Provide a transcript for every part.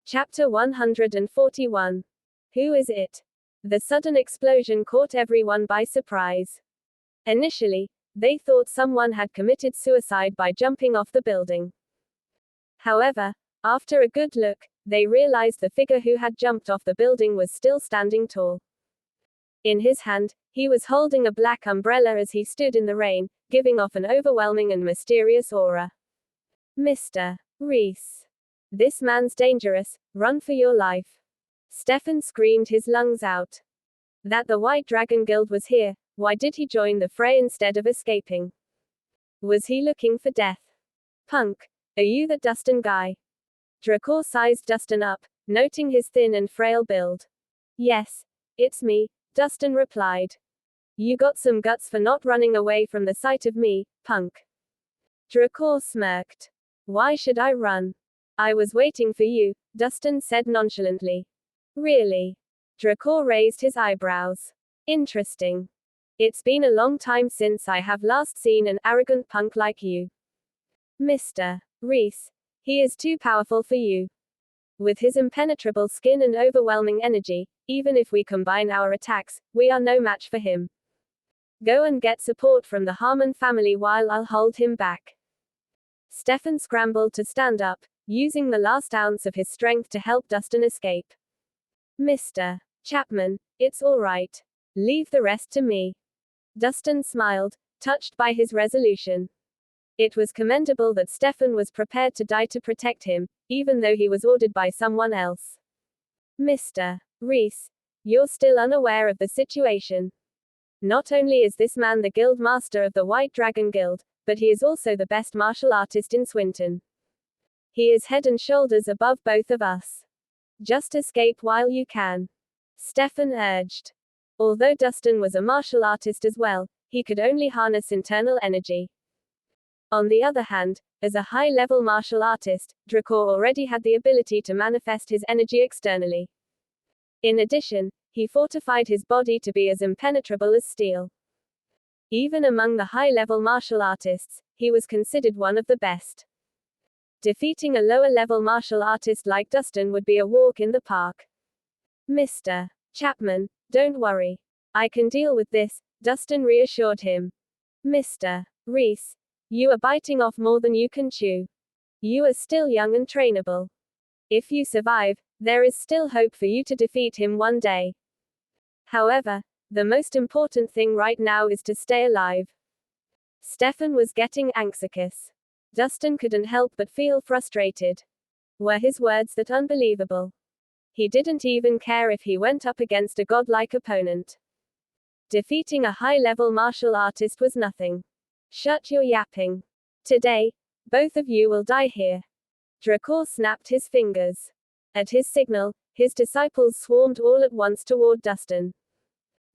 Chapter 141. Who is it? The sudden explosion caught everyone by surprise. Initially, they thought someone had committed suicide by jumping off the building. However, after a good look, they realized the figure who had jumped off the building was still standing tall. In his hand, he was holding a black umbrella as he stood in the rain, giving off an overwhelming and mysterious aura. Mr. Rhys. This man's dangerous, run for your life. Stefan screamed his lungs out. That the White Dragon Guild was here, why did he join the fray instead of escaping? Was he looking for death? Punk, are you that Dustin guy? Dracor sized Dustin up, noting his thin and frail build. Yes, it's me, Dustin replied. You got some guts for not running away from the sight of me, punk. Dracor smirked. Why should I run? I was waiting for you, Dustin said nonchalantly. Really? Dracor raised his eyebrows. Interesting. It's been a long time since I have last seen an arrogant punk like you. Mr. Rhys. He is too powerful for you. With his impenetrable skin and overwhelming energy, even if we combine our attacks, we are no match for him. Go and get support from the Harmon family while I'll hold him back. Stefan scrambled to stand up, using the last ounce of his strength to help Dustin escape. Mr. Chapman, it's all right. Leave the rest to me. Dustin smiled, touched by his resolution. It was commendable that Stefan was prepared to die to protect him, even though he was ordered by someone else. Mr. Rhys, you're still unaware of the situation. Not only is this man the guild master of the White Dragon Guild, but he is also the best martial artist in Swinton. He is head and shoulders above both of us. Just escape while you can. Stefan urged. Although Dustin was a martial artist as well, he could only harness internal energy. On the other hand, as a high-level martial artist, Dracor already had the ability to manifest his energy externally. In addition, he fortified his body to be as impenetrable as steel. Even among the high-level martial artists, he was considered one of the best. Defeating a lower-level martial artist like Dustin would be a walk in the park. Mr. Chapman, don't worry. I can deal with this, Dustin reassured him. Mr. Rhys, you are biting off more than you can chew. You are still young and trainable. If you survive, there is still hope for you to defeat him one day. However, the most important thing right now is to stay alive. Stefan was getting anxious. Dustin couldn't help but feel frustrated. Were his words that unbelievable? He didn't even care if he went up against a godlike opponent. Defeating a high-level martial artist was nothing. Shut your yapping. Today, both of you will die here. Dracor snapped his fingers. At his signal, his disciples swarmed all at once toward Dustin.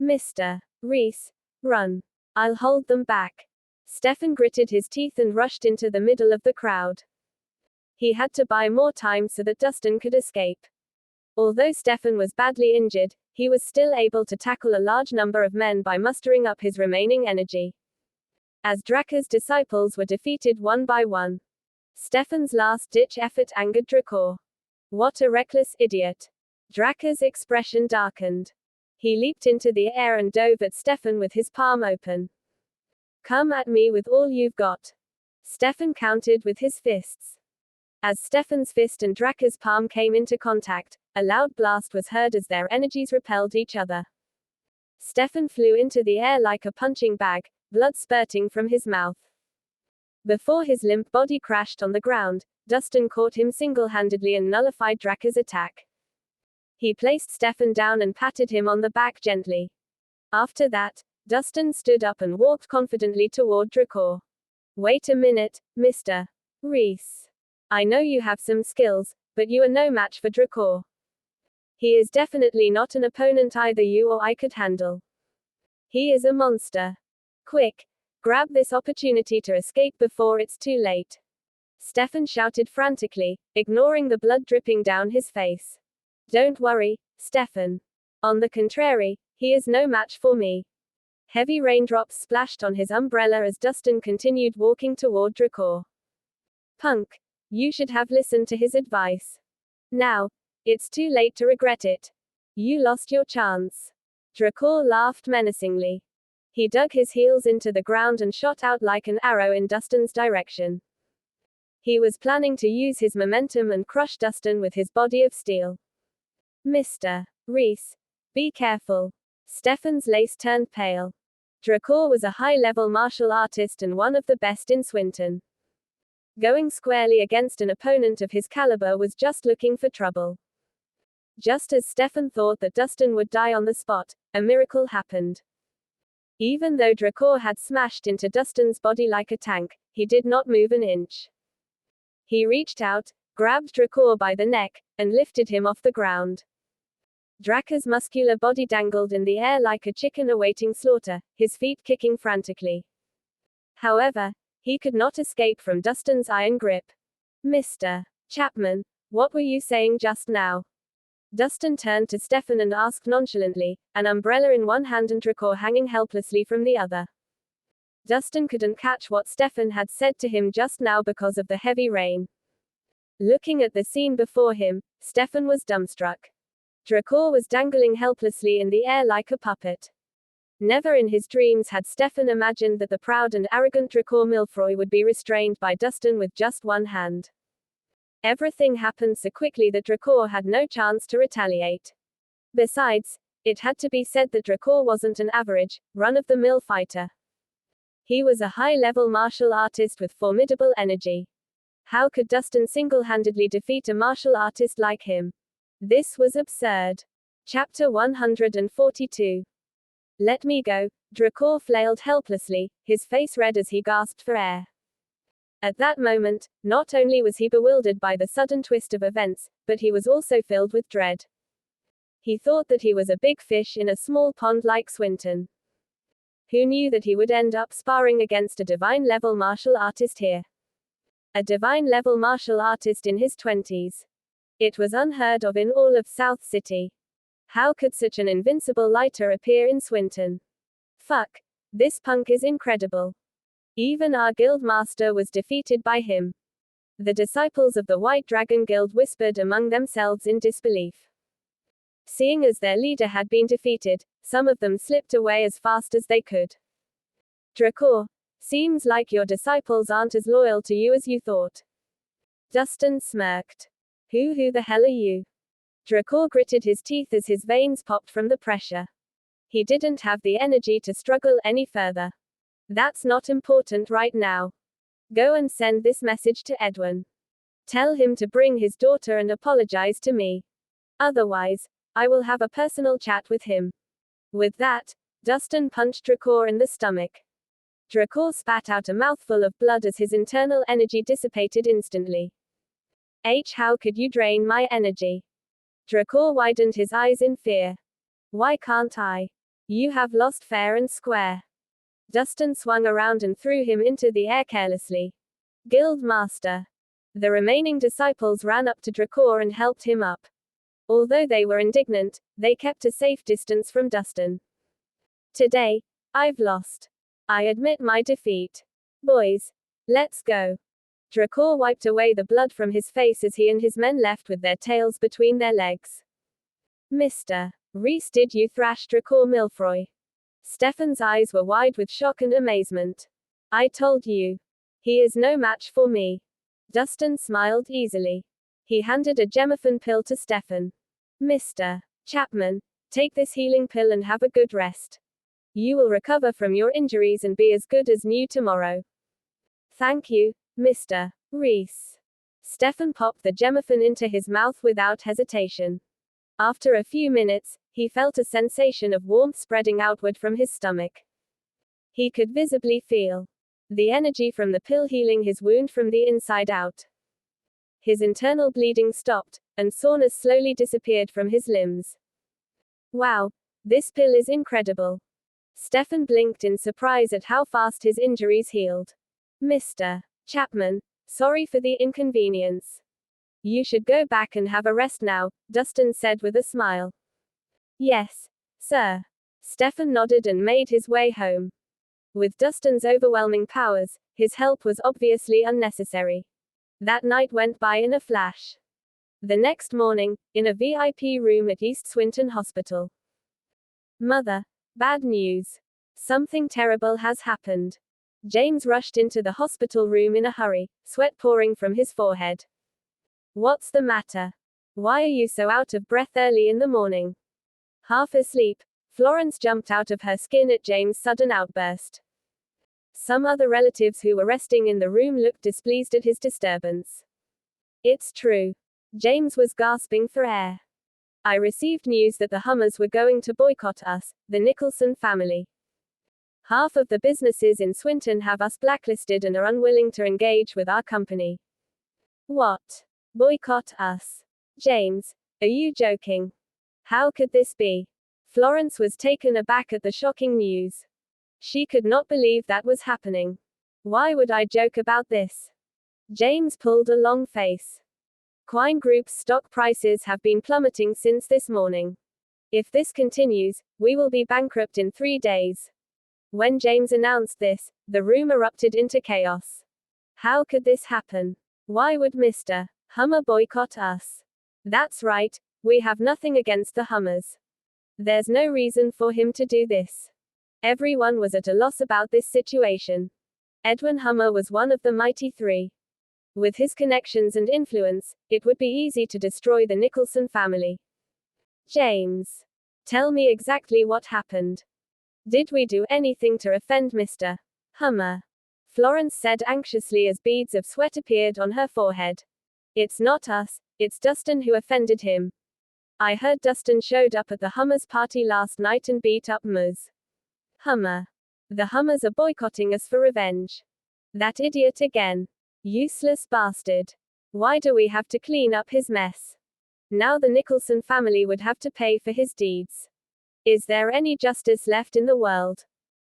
Mr. Rhys, run. I'll hold them back. Stefan gritted his teeth and rushed into the middle of the crowd. He had to buy more time so that Dustin could escape. Although Stefan was badly injured, he was still able to tackle a large number of men by mustering up his remaining energy. As Dracor's disciples were defeated one by one, Stefan's last-ditch effort angered Dracor. What a reckless idiot. Dracor's expression darkened. He leaped into the air and dove at Stefan with his palm open. Come at me with all you've got. Stefan countered with his fists. As Stefan's fist and Dracor's palm came into contact, a loud blast was heard as their energies repelled each other. Stefan flew into the air like a punching bag, blood spurting from his mouth. Before his limp body crashed on the ground, Dustin caught him single-handedly and nullified Dracor's attack. He placed Stefan down and patted him on the back gently. After that, Dustin stood up and walked confidently toward Dracor. Wait a minute, Mr. Rhys. I know you have some skills, but you are no match for Dracor. He is definitely not an opponent either you or I could handle. He is a monster. Quick, grab this opportunity to escape before it's too late. Stefan shouted frantically, ignoring the blood dripping down his face. Don't worry, Stefan. On the contrary, he is no match for me. Heavy raindrops splashed on his umbrella as Dustin continued walking toward Dracor. Punk, you should have listened to his advice. Now, It's too late to regret it. You lost your chance. Drakor laughed menacingly. He dug his heels into the ground and shot out like an arrow in Dustin's direction. He was planning to use his momentum and crush Dustin with his body of steel. Mr. Rhys, be careful. Stefan's lace turned pale. Drakor was a high-level martial artist and one of the best in Swinton. Going squarely against an opponent of his caliber was just looking for trouble. Just as Stefan thought that Dustin would die on the spot, a miracle happened. Even though Drakor had smashed into Dustin's body like a tank, he did not move an inch. He reached out, grabbed Drakor by the neck, and lifted him off the ground. Drakor's muscular body dangled in the air like a chicken awaiting slaughter, his feet kicking frantically. However, he could not escape from Dustin's iron grip. Mr. Chapman, what were you saying just now? Dustin turned to Stefan and asked nonchalantly, an umbrella in one hand and Drakor hanging helplessly from the other. Dustin couldn't catch what Stefan had said to him just now because of the heavy rain. Looking at the scene before him, Stefan was dumbstruck. Drakor was dangling helplessly in the air like a puppet. Never in his dreams had Stefan imagined that the proud and arrogant Drakor Milfroy would be restrained by Dustin with just one hand. Everything happened so quickly that Drakor had no chance to retaliate. Besides, it had to be said that Drakor wasn't an average, run-of-the-mill fighter. He was a high-level martial artist with formidable energy. How could Dustin single-handedly defeat a martial artist like him? This was absurd. Chapter 142. Let me go. Drakor flailed helplessly, his face red as he gasped for air. At that moment, not only was he bewildered by the sudden twist of events, but he was also filled with dread. He thought that he was a big fish in a small pond like Swinton. Who knew that he would end up sparring against a divine-level martial artist here? A divine-level martial artist in his 20s. It was unheard of in all of South City. How could such an invincible lighter appear in Swinton? Fuck. This punk is incredible. Even our guild master was defeated by him. The disciples of the White Dragon Guild whispered among themselves in disbelief. Seeing as their leader had been defeated, some of them slipped away as fast as they could. Drakor, seems like your disciples aren't as loyal to you as you thought. Dustin smirked. Who the hell are you? Drakor gritted his teeth as his veins popped from the pressure. He didn't have the energy to struggle any further. That's not important right now. Go and send this message to Edwin. Tell him to bring his daughter and apologize to me. Otherwise, I will have a personal chat with him. With that, Dustin punched Drakor in the stomach. Drakor spat out a mouthful of blood as his internal energy dissipated instantly. How could you drain my energy? Drakor widened his eyes in fear. Why can't I? You have lost fair and square. Dustin swung around and threw him into the air carelessly. Guild Master. The remaining disciples ran up to Drakor and helped him up. Although they were indignant, they kept a safe distance from Dustin. Today, I've lost. I admit my defeat. Boys, let's go. Drakor wiped away the blood from his face as he and his men left with their tails between their legs. Mr. Rhys, did you thrash Drakor Milfroy? Stefan's eyes were wide with shock and amazement. I told you. He is no match for me. Dustin smiled easily. He handed a Gemophan pill to Stefan. Mr. Chapman, take this healing pill and have a good rest. You will recover from your injuries and be as good as new tomorrow. Thank you, Mr. Rhys. Stefan popped the Gemophan into his mouth without hesitation. After a few minutes, he felt a sensation of warmth spreading outward from his stomach. He could visibly feel the energy from the pill healing his wound from the inside out. His internal bleeding stopped, and soreness slowly disappeared from his limbs. Wow, this pill is incredible. Stefan blinked in surprise at how fast his injuries healed. Mr. Chapman, sorry for the inconvenience. You should go back and have a rest now, Dustin said with a smile. Yes, sir. Stefan nodded and made his way home. With Dustin's overwhelming powers, his help was obviously unnecessary. That night went by in a flash. The next morning, in a VIP room at East Swinton Hospital. Mother, bad news. Something terrible has happened. James rushed into the hospital room in a hurry, sweat pouring from his forehead. What's the matter? Why are you so out of breath early in the morning? Half asleep, Florence jumped out of her skin at James' sudden outburst. Some other relatives who were resting in the room looked displeased at his disturbance. It's true. James was gasping for air. I received news that the Hummers were going to boycott us, the Nicholson family. Half of the businesses in Swinton have us blacklisted and are unwilling to engage with our company. What? Boycott us? James, are you joking? How could this be? Florence was taken aback at the shocking news. She could not believe that was happening. Why would I joke about this? James pulled a long face. Quine Group's stock prices have been plummeting since this morning. If this continues, we will be bankrupt in 3 days. When James announced this, the room erupted into chaos. How could this happen? Why would Mr. Hummer boycott us? That's right, we have nothing against the Hummers. There's no reason for him to do this. Everyone was at a loss about this situation. Edwin Hummer was one of the mighty three. With his connections and influence, it would be easy to destroy the Nicholson family. James, tell me exactly what happened. Did we do anything to offend Mr. Hummer? Florence said anxiously as beads of sweat appeared on her forehead. It's not us, it's Dustin who offended him. I heard Dustin showed up at the Hummers' party last night and beat up Ms. Hummer. The Hummers are boycotting us for revenge. That idiot again. Useless bastard. Why do we have to clean up his mess? Now the Nicholson family would have to pay for his deeds. Is there any justice left in the world?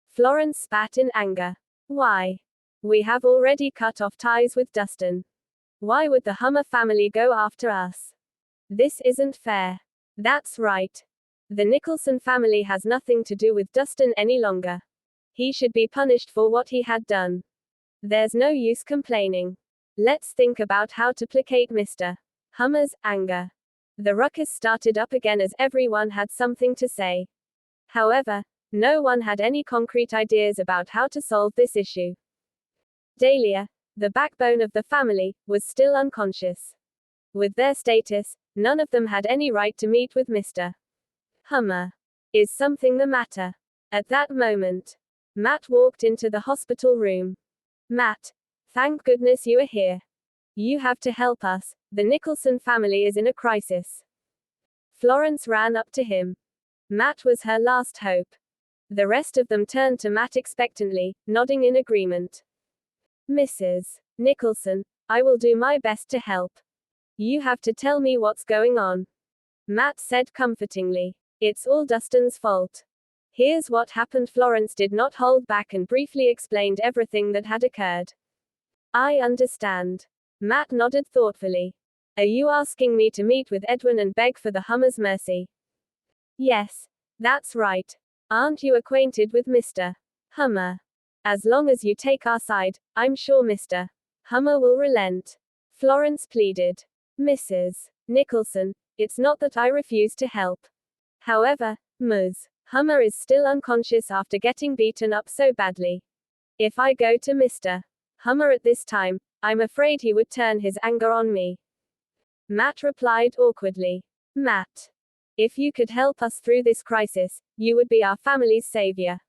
Florence spat in anger. Why? We have already cut off ties with Dustin. Why would the Hummer family go after us? This isn't fair. That's right. The Nicholson family has nothing to do with Dustin any longer. He should be punished for what he had done. There's no use complaining. Let's think about how to placate Mr. Hummer's anger. The ruckus started up again as everyone had something to say. However, no one had any concrete ideas about how to solve this issue. Dahlia, the backbone of the family, was still unconscious. With their status, none of them had any right to meet with Mr. Hummer. Is something the matter? At that moment, Matt walked into the hospital room. Matt, thank goodness you are here. You have to help us, the Nicholson family is in a crisis. Florence ran up to him. Matt was her last hope. The rest of them turned to Matt expectantly, nodding in agreement. Mrs. Nicholson, I will do my best to help. You have to tell me what's going on. Matt said comfortingly. It's all Dustin's fault. Here's what happened. Florence did not hold back and briefly explained everything that had occurred. I understand. Matt nodded thoughtfully. Are you asking me to meet with Edwin and beg for the Hummer's mercy? Yes, that's right. Aren't you acquainted with Mr. Hummer? As long as you take our side, I'm sure Mr. Hummer will relent. Florence pleaded. Mrs. Nicholson, it's not that I refuse to help. However, Ms. Hummer is still unconscious after getting beaten up so badly. If I go to Mr. Hummer at this time, I'm afraid he would turn his anger on me. Matt replied awkwardly. Matt, if you could help us through this crisis, you would be our family's savior.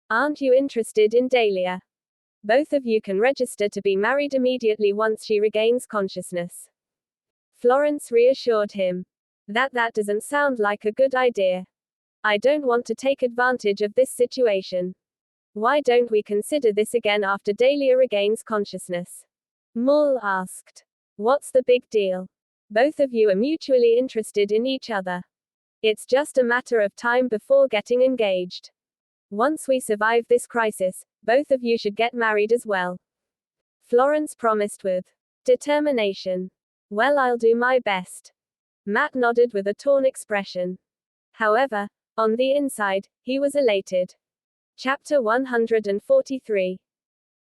Aren't you interested in Dahlia? Both of you can register to be married immediately once she regains consciousness. Florence reassured him. That doesn't sound like a good idea. I don't want to take advantage of this situation. Why don't we consider this again after Dahlia regains consciousness? Mull asked. What's the big deal? Both of you are mutually interested in each other. It's just a matter of time before getting engaged. Once we survive this crisis, both of you should get married as well. Florence promised with determination. Well, I'll do my best. Matt nodded with a torn expression. However, on the inside, he was elated. Chapter 143.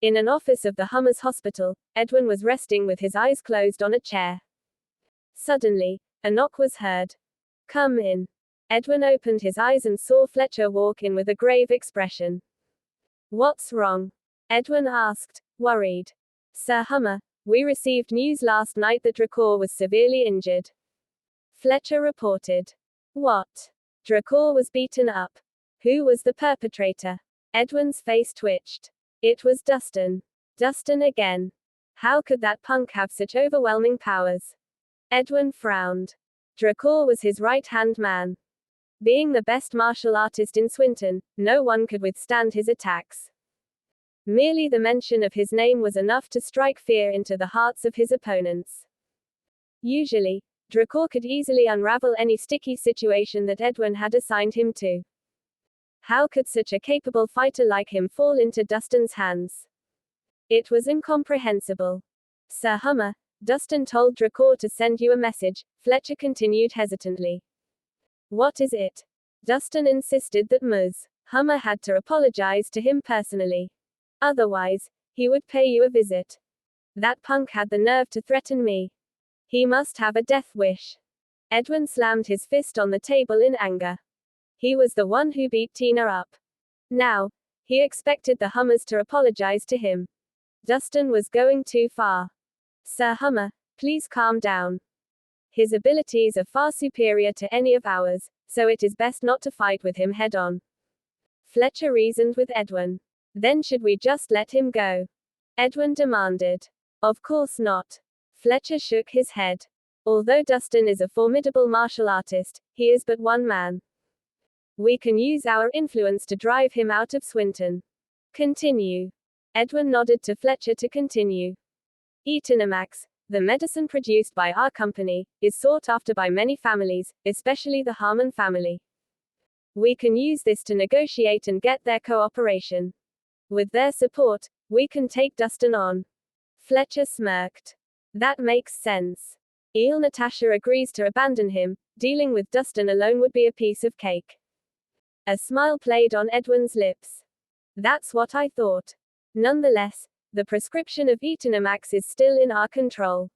In an office of the Hummers Hospital, Edwin was resting with his eyes closed on a chair. Suddenly, a knock was heard. Come in. Edwin opened his eyes and saw Fletcher walk in with a grave expression. What's wrong? Edwin asked, worried. Sir Hummer, we received news last night that Dracor was severely injured. Fletcher reported. What? Dracor was beaten up. Who was the perpetrator? Edwin's face twitched. It was Dustin. Dustin again. How could that punk have such overwhelming powers? Edwin frowned. Dracor was his right-hand man. Being the best martial artist in Swinton, no one could withstand his attacks. Merely the mention of his name was enough to strike fear into the hearts of his opponents. Usually, Dracor could easily unravel any sticky situation that Edwin had assigned him to. How could such a capable fighter like him fall into Dustin's hands? It was incomprehensible. Sir Hummer, Dustin told Dracor to send you a message, Fletcher continued hesitantly. What is it? Dustin insisted that Ms. Hummer had to apologize to him personally. Otherwise, he would pay you a visit. That punk had the nerve to threaten me. He must have a death wish. Edwin slammed his fist on the table in anger. He was the one who beat Tina up. Now, he expected the Hummers to apologize to him. Dustin was going too far. Sir Hummer, please calm down. His abilities are far superior to any of ours, so it is best not to fight with him head on. Fletcher reasoned with Edwin. Then should we just let him go? Edwin demanded. Of course not. Fletcher shook his head. Although Dustin is a formidable martial artist, he is but one man. We can use our influence to drive him out of Swinton. Continue. Edwin nodded to Fletcher to continue. Etonamax, the medicine produced by our company, is sought after by many families, especially the Harmon family. We can use this to negotiate and get their cooperation. With their support, we can take Dustin on. Fletcher smirked. That makes sense. Eel Natasha agrees to abandon him, dealing with Dustin alone would be a piece of cake. A smile played on Edwin's lips. That's what I thought. Nonetheless, the prescription of Etonamax is still in our control.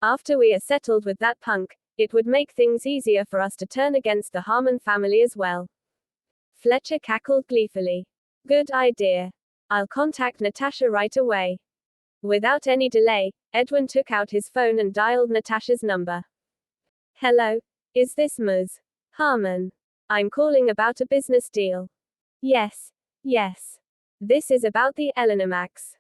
After we are settled with that punk, it would make things easier for us to turn against the Harmon family as well. Fletcher cackled gleefully. Good idea. I'll contact Natasha right away. Without any delay, Edwin took out his phone and dialed Natasha's number. Hello, is this Ms. Harmon? I'm calling about a business deal. Yes. This is about the Etonamax.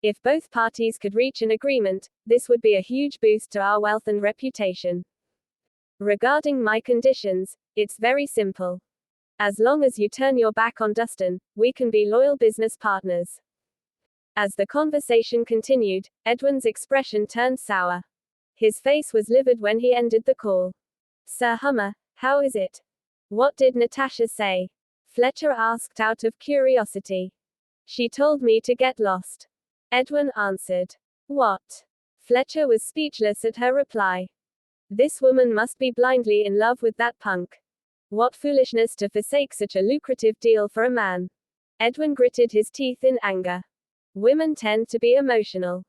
If both parties could reach an agreement, this would be a huge boost to our wealth and reputation. Regarding my conditions, it's very simple. As long as you turn your back on Dustin, we can be loyal business partners. As the conversation continued, Edwin's expression turned sour. His face was livid when he ended the call. Sir Hummer, how is it? What did Natasha say? Fletcher asked out of curiosity. She told me to get lost. Edwin answered. What? Fletcher was speechless at her reply. This woman must be blindly in love with that punk. What foolishness to forsake such a lucrative deal for a man. Edwin gritted his teeth in anger. Women tend to be emotional.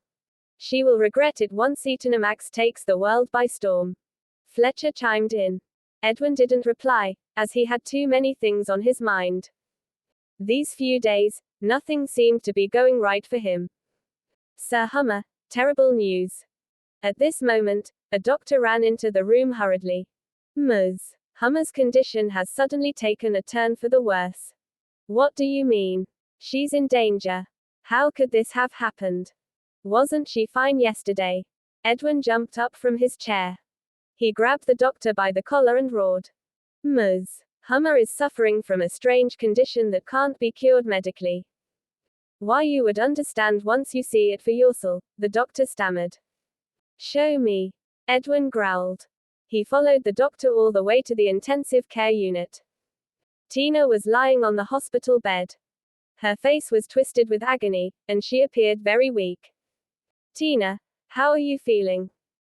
She will regret it once Etonamax takes the world by storm. Fletcher chimed in. Edwin didn't reply, as he had too many things on his mind. These few days, nothing seemed to be going right for him. Sir Hummer, terrible news. At this moment, a doctor ran into the room hurriedly. Ms. Hummer's condition has suddenly taken a turn for the worse. What do you mean? She's in danger. How could this have happened? Wasn't she fine yesterday? Edwin jumped up from his chair. He grabbed the doctor by the collar and roared. Ms. Hummer is suffering from a strange condition that can't be cured medically. Why, you would understand once you see it for yourself, the doctor stammered. Show me. Edwin growled. He followed the doctor all the way to the intensive care unit. Tina was lying on the hospital bed. Her face was twisted with agony, and she appeared very weak. Tina, how are you feeling?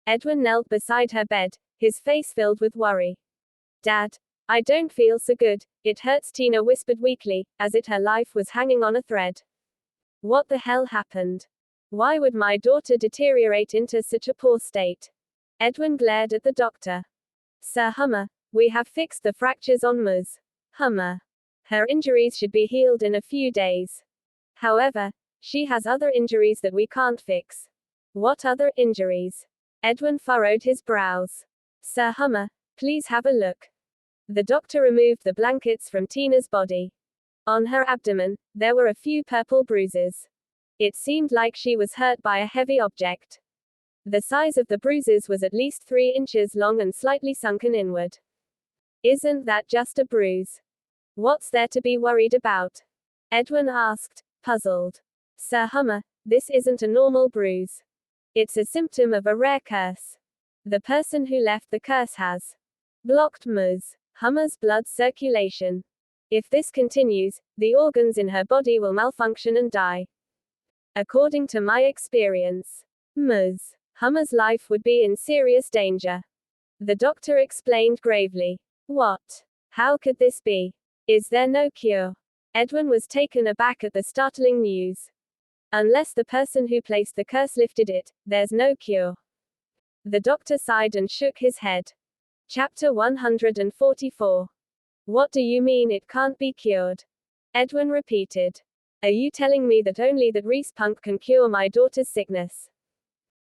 Edwin knelt beside her bed, his face filled with worry. Dad, I don't feel so good, it hurts, Tina whispered weakly, as if her life was hanging on a thread. What the hell happened? Why would my daughter deteriorate into such a poor state? Edwin glared at the doctor. Sir Hummer, we have fixed the fractures on Ms. Hummer. Her injuries should be healed in a few days. However, she has other injuries that we can't fix. What other injuries? Edwin furrowed his brows. Sir Hummer, please have a look. The doctor removed the blankets from Tina's body. On her abdomen, there were a few purple bruises. It seemed like she was hurt by a heavy object. The size of the bruises was at least 3 inches long and slightly sunken inward. Isn't that just a bruise? What's there to be worried about? Edwin asked, puzzled. Sir Hummer, this isn't a normal bruise. It's a symptom of a rare curse. The person who left the curse has blocked Ms. Hummer's blood circulation. If this continues, the organs in her body will malfunction and die. According to my experience, Ms. Hummer's life would be in serious danger. The doctor explained gravely. What? How could this be? Is there no cure? Edwin was taken aback at the startling news. Unless the person who placed the curse lifted it, there's no cure. The doctor sighed and shook his head. Chapter 144. What do you mean it can't be cured? Edwin repeated. Are you telling me that only that Rhys punk can cure my daughter's sickness?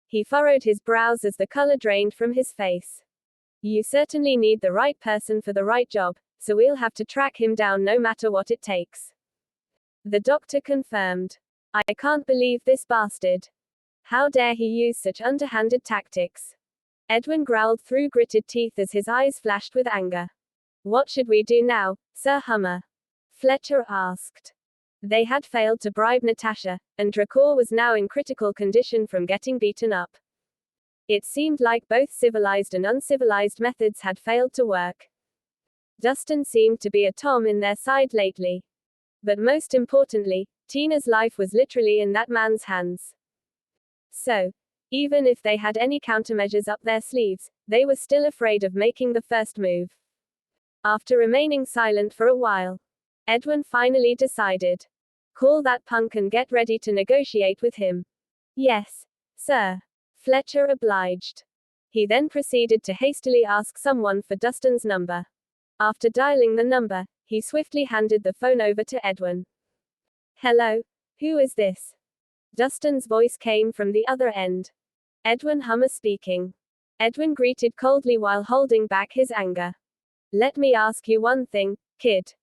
He furrowed his brows as the color drained from his face. You certainly need the right person for the right job, so we'll have to track him down no matter what it takes. The doctor confirmed. I can't believe this bastard. How dare he use such underhanded tactics? Edwin growled through gritted teeth as his eyes flashed with anger. What should we do now, Sir Hummer? Fletcher asked. They had failed to bribe Natasha, and Dracor was now in critical condition from getting beaten up. It seemed like both civilized and uncivilized methods had failed to work. Dustin seemed to be a Tom in their side lately. But most importantly, Tina's life was literally in that man's hands. So, even if they had any countermeasures up their sleeves, they were still afraid of making the first move. After remaining silent for a while, Edwin finally decided. Call that punk and get ready to negotiate with him. Yes, sir. Fletcher obliged. He then proceeded to hastily ask someone for Dustin's number. After dialing the number, he swiftly handed the phone over to Edwin. Hello, who is this? Dustin's voice came from the other end. Edwin Hummer speaking. Edwin greeted coldly while holding back his anger. Let me ask you one thing, kid.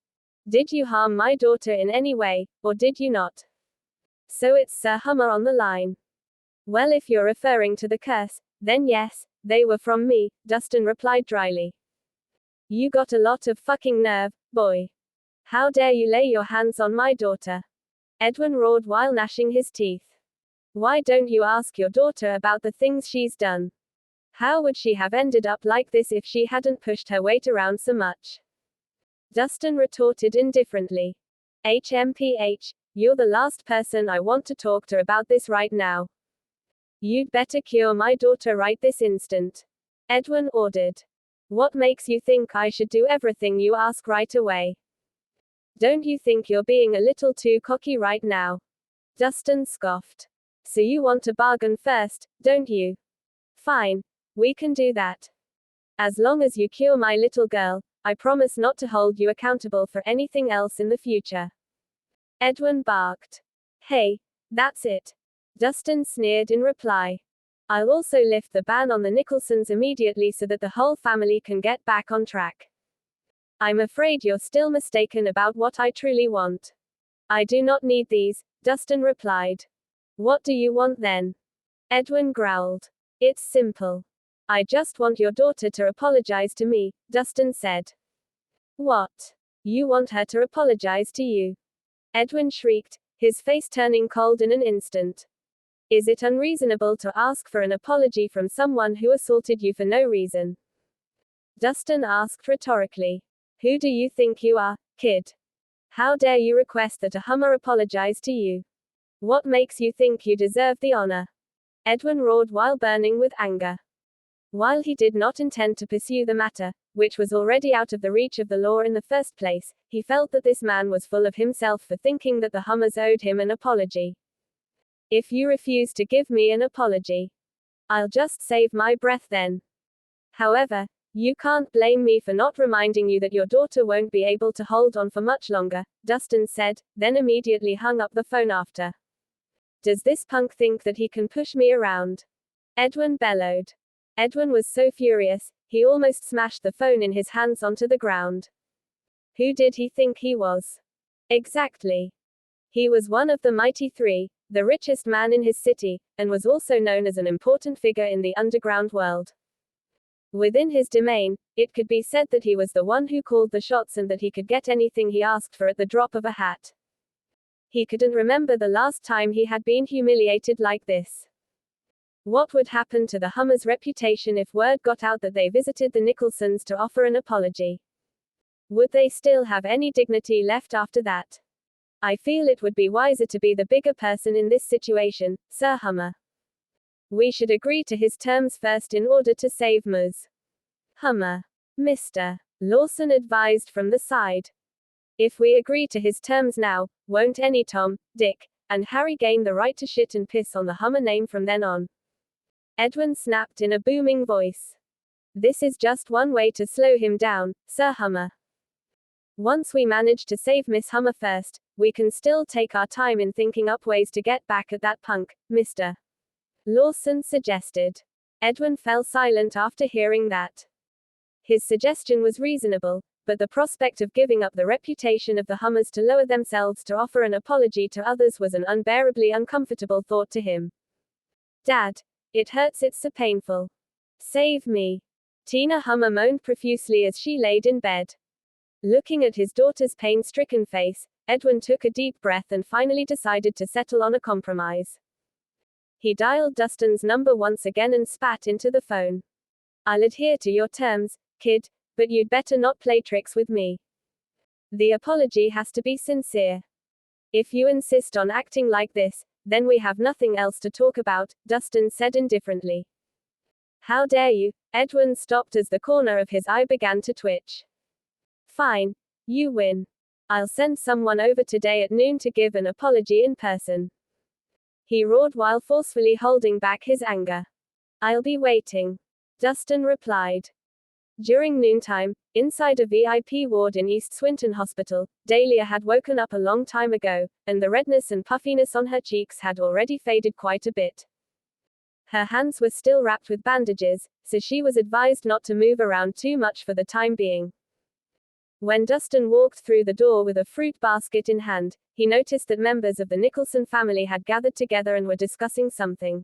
Did you harm my daughter in any way, or did you not? So it's Sir Hummer on the line. Well, if you're referring to the curse, then yes, they were from me, Dustin replied dryly. You got a lot of fucking nerve, boy. How dare you lay your hands on my daughter? Edwin roared while gnashing his teeth. Why don't you ask your daughter about the things she's done? How would she have ended up like this if she hadn't pushed her weight around so much? Dustin retorted indifferently. HMPH, you're the last person I want to talk to about this right now. You'd better cure my daughter right this instant. Edwin ordered. What makes you think I should do everything you ask right away? Don't you think you're being a little too cocky right now? Dustin scoffed. So you want a bargain first, don't you? Fine. We can do that. As long as you cure my little girl, I promise not to hold you accountable for anything else in the future. Edwin barked. Hey, that's it. Dustin sneered in reply. I'll also lift the ban on the Nicholsons immediately so that the whole family can get back on track. I'm afraid you're still mistaken about what I truly want. I do not need these, Dustin replied. What do you want then? Edwin growled. It's simple. I just want your daughter to apologize to me, Dustin said. What? You want her to apologize to you? Edwin shrieked, his face turning cold in an instant. Is it unreasonable to ask for an apology from someone who assaulted you for no reason? Dustin asked rhetorically. Who do you think you are, kid? How dare you request that a Hummer apologize to you? What makes you think you deserve the honor? Edwin roared while burning with anger. While he did not intend to pursue the matter, which was already out of the reach of the law in the first place, he felt that this man was full of himself for thinking that the Hummers owed him an apology. If you refuse to give me an apology, I'll just save my breath then. However, you can't blame me for not reminding you that your daughter won't be able to hold on for much longer, Dustin said, then immediately hung up the phone after. Does this punk think that he can push me around? Edwin bellowed. Edwin was so furious, he almost smashed the phone in his hands onto the ground. Who did he think he was? Exactly. He was one of the mighty three, the richest man in his city, and was also known as an important figure in the underground world. Within his domain, it could be said that he was the one who called the shots and that he could get anything he asked for at the drop of a hat. He couldn't remember the last time he had been humiliated like this. What would happen to the Hummer's reputation if word got out that they visited the Nicholsons to offer an apology? Would they still have any dignity left after that? I feel it would be wiser to be the bigger person in this situation, Sir Hummer. We should agree to his terms first in order to save Ms. Hummer. Mr. Lawson advised from the side. If we agree to his terms now, won't any Tom, Dick, and Harry gain the right to shit and piss on the Hummer name from then on? Edwin snapped in a booming voice. This is just one way to slow him down, Sir Hummer. Once we manage to save Miss Hummer first, we can still take our time in thinking up ways to get back at that punk, Mr. Lawson suggested. Edwin fell silent after hearing that. His suggestion was reasonable, but the prospect of giving up the reputation of the Hummers to lower themselves to offer an apology to others was an unbearably uncomfortable thought to him. Dad, it hurts, it's so painful. Save me. Tina Hummer moaned profusely as she laid in bed. Looking at his daughter's pain-stricken face, Edwin took a deep breath and finally decided to settle on a compromise. He dialed Dustin's number once again and spat into the phone. I'll adhere to your terms, kid, but you'd better not play tricks with me. The apology has to be sincere. If you insist on acting like this, then we have nothing else to talk about, Dustin said indifferently. How dare you? Edwin stopped as the corner of his eye began to twitch. Fine. You win. I'll send someone over today at noon to give an apology in person. He roared while forcefully holding back his anger. I'll be waiting. Dustin replied. During noontime, inside a VIP ward in East Swinton Hospital, Dahlia had woken up a long time ago, and the redness and puffiness on her cheeks had already faded quite a bit. Her hands were still wrapped with bandages, so she was advised not to move around too much for the time being. When Dustin walked through the door with a fruit basket in hand, he noticed that members of the Nicholson family had gathered together and were discussing something.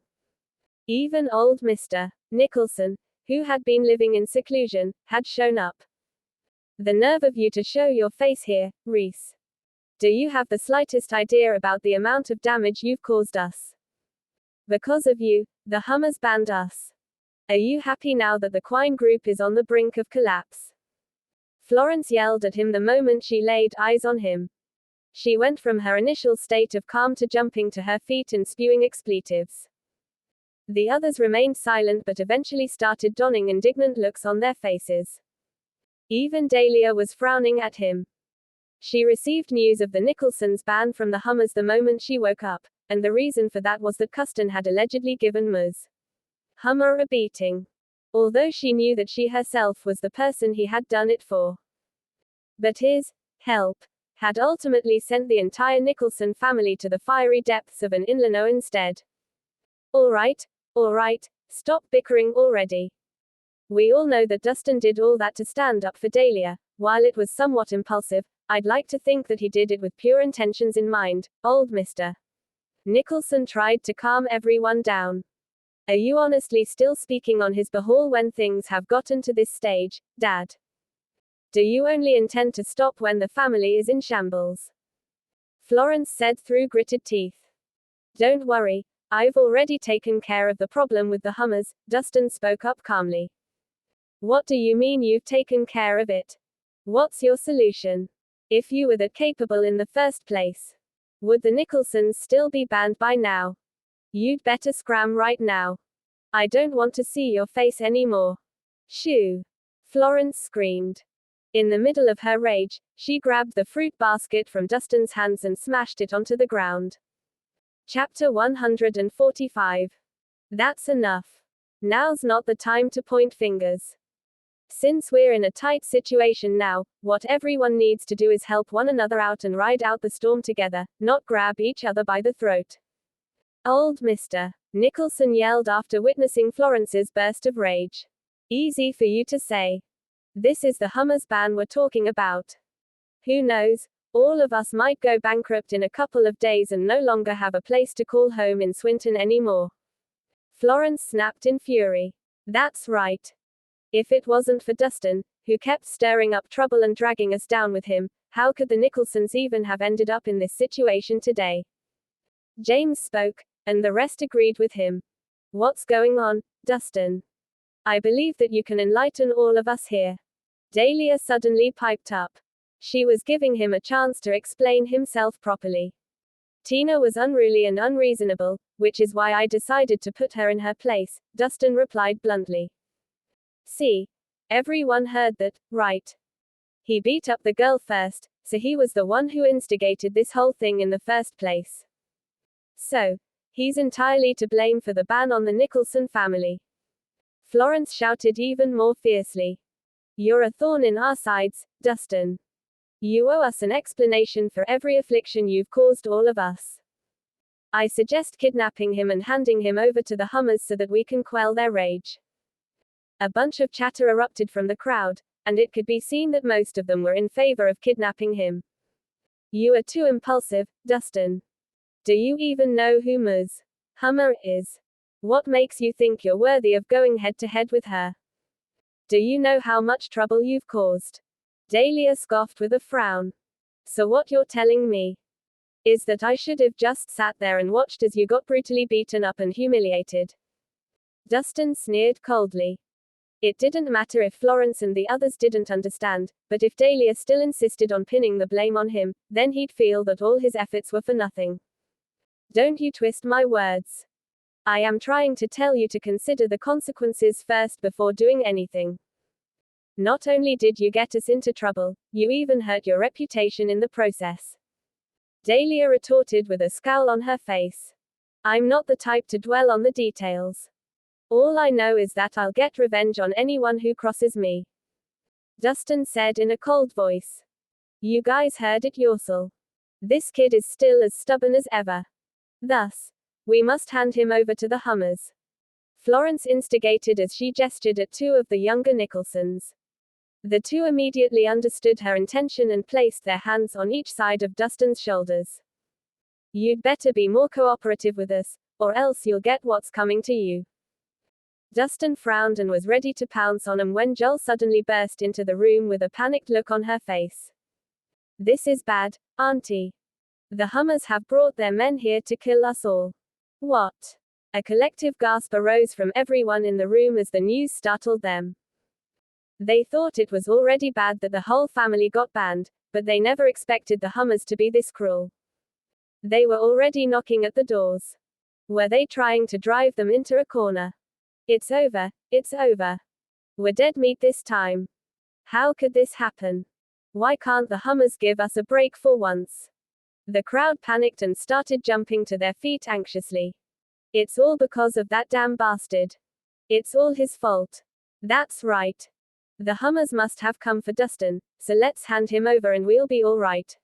Even old Mr. Nicholson, who had been living in seclusion, had shown up. The nerve of you to show your face here, Rhys. Do you have the slightest idea about the amount of damage you've caused us? Because of you, the Hummers banned us. Are you happy now that the Quine Group is on the brink of collapse? Florence yelled at him the moment she laid eyes on him. She went from her initial state of calm to jumping to her feet and spewing expletives. The others remained silent but eventually started donning indignant looks on their faces. Even Dahlia was frowning at him. She received news of the Nicholsons' ban from the Hummers the moment she woke up, and the reason for that was that Custon had allegedly given Ms. Hummer a beating. Although she knew that she herself was the person he had done it for. But his help had ultimately sent the entire Nicholson family to the fiery depths of an inferno instead. All right, stop bickering already. We all know that Dustin did all that to stand up for Dahlia. While it was somewhat impulsive, I'd like to think that he did it with pure intentions in mind. Old Mr. Nicholson tried to calm everyone down. Are you honestly still speaking on his behalf when things have gotten to this stage, Dad? Do you only intend to stop when the family is in shambles? Florence said through gritted teeth. Don't worry, I've already taken care of the problem with the Hummers, Dustin spoke up calmly. What do you mean you've taken care of it? What's your solution? If you were that capable in the first place, would the Nicholsons still be banned by now? You'd better scram right now. I don't want to see your face anymore. Shoo! Florence screamed. In the middle of her rage, she grabbed the fruit basket from Dustin's hands and smashed it onto the ground. Chapter 145. That's enough. Now's not the time to point fingers. Since we're in a tight situation now, what everyone needs to do is help one another out and ride out the storm together, not grab each other by the throat. Old Mr. Nicholson yelled after witnessing Florence's burst of rage. Easy for you to say. This is the Hummer's ban we're talking about. Who knows? All of us might go bankrupt in a couple of days and no longer have a place to call home in Swinton anymore. Florence snapped in fury. That's right. If it wasn't for Dustin, who kept stirring up trouble and dragging us down with him, how could the Nicholsons even have ended up in this situation today? James spoke, and the rest agreed with him. What's going on, Dustin? I believe that you can enlighten all of us here. Dahlia suddenly piped up. She was giving him a chance to explain himself properly. Tina was unruly and unreasonable, which is why I decided to put her in her place, Dustin replied bluntly. See? Everyone heard that, right? He beat up the girl first, so he was the one who instigated this whole thing in the first place. So, he's entirely to blame for the ban on the Nicholson family. Florence shouted even more fiercely. You're a thorn in our sides, Dustin. You owe us an explanation for every affliction you've caused all of us. I suggest kidnapping him and handing him over to the Hummers so that we can quell their rage. A bunch of chatter erupted from the crowd, and it could be seen that most of them were in favor of kidnapping him. You are too impulsive, Dustin. Do you even know who Ms. Hummer is? What makes you think you're worthy of going head-to-head with her? Do you know how much trouble you've caused? Dahlia scoffed with a frown. So what you're telling me is that I should have just sat there and watched as you got brutally beaten up and humiliated. Dustin sneered coldly. It didn't matter if Florence and the others didn't understand, but if Dahlia still insisted on pinning the blame on him, then he'd feel that all his efforts were for nothing. Don't you twist my words. I am trying to tell you to consider the consequences first before doing anything. Not only did you get us into trouble, you even hurt your reputation in the process. Dahlia retorted with a scowl on her face. I'm not the type to dwell on the details. All I know is that I'll get revenge on anyone who crosses me. Dustin said in a cold voice. You guys heard it yourself. This kid is still as stubborn as ever. Thus, we must hand him over to the Hummers. Florence instigated as she gestured at two of the younger Nicholsons. The two immediately understood her intention and placed their hands on each side of Dustin's shoulders. You'd better be more cooperative with us, or else you'll get what's coming to you. Dustin frowned and was ready to pounce on him when Joel suddenly burst into the room with a panicked look on her face. This is bad, Auntie. The Hummers have brought their men here to kill us all. What? A collective gasp arose from everyone in the room as the news startled them. They thought it was already bad that the whole family got banned, but they never expected the Hummers to be this cruel. They were already knocking at the doors. Were they trying to drive them into a corner? It's over, it's over. We're dead meat this time. How could this happen? Why can't the Hummers give us a break for once? The crowd panicked and started jumping to their feet anxiously. It's all because of that damn bastard. It's all his fault. That's right. The Hummers must have come for Dustin, so let's hand him over and we'll be all right.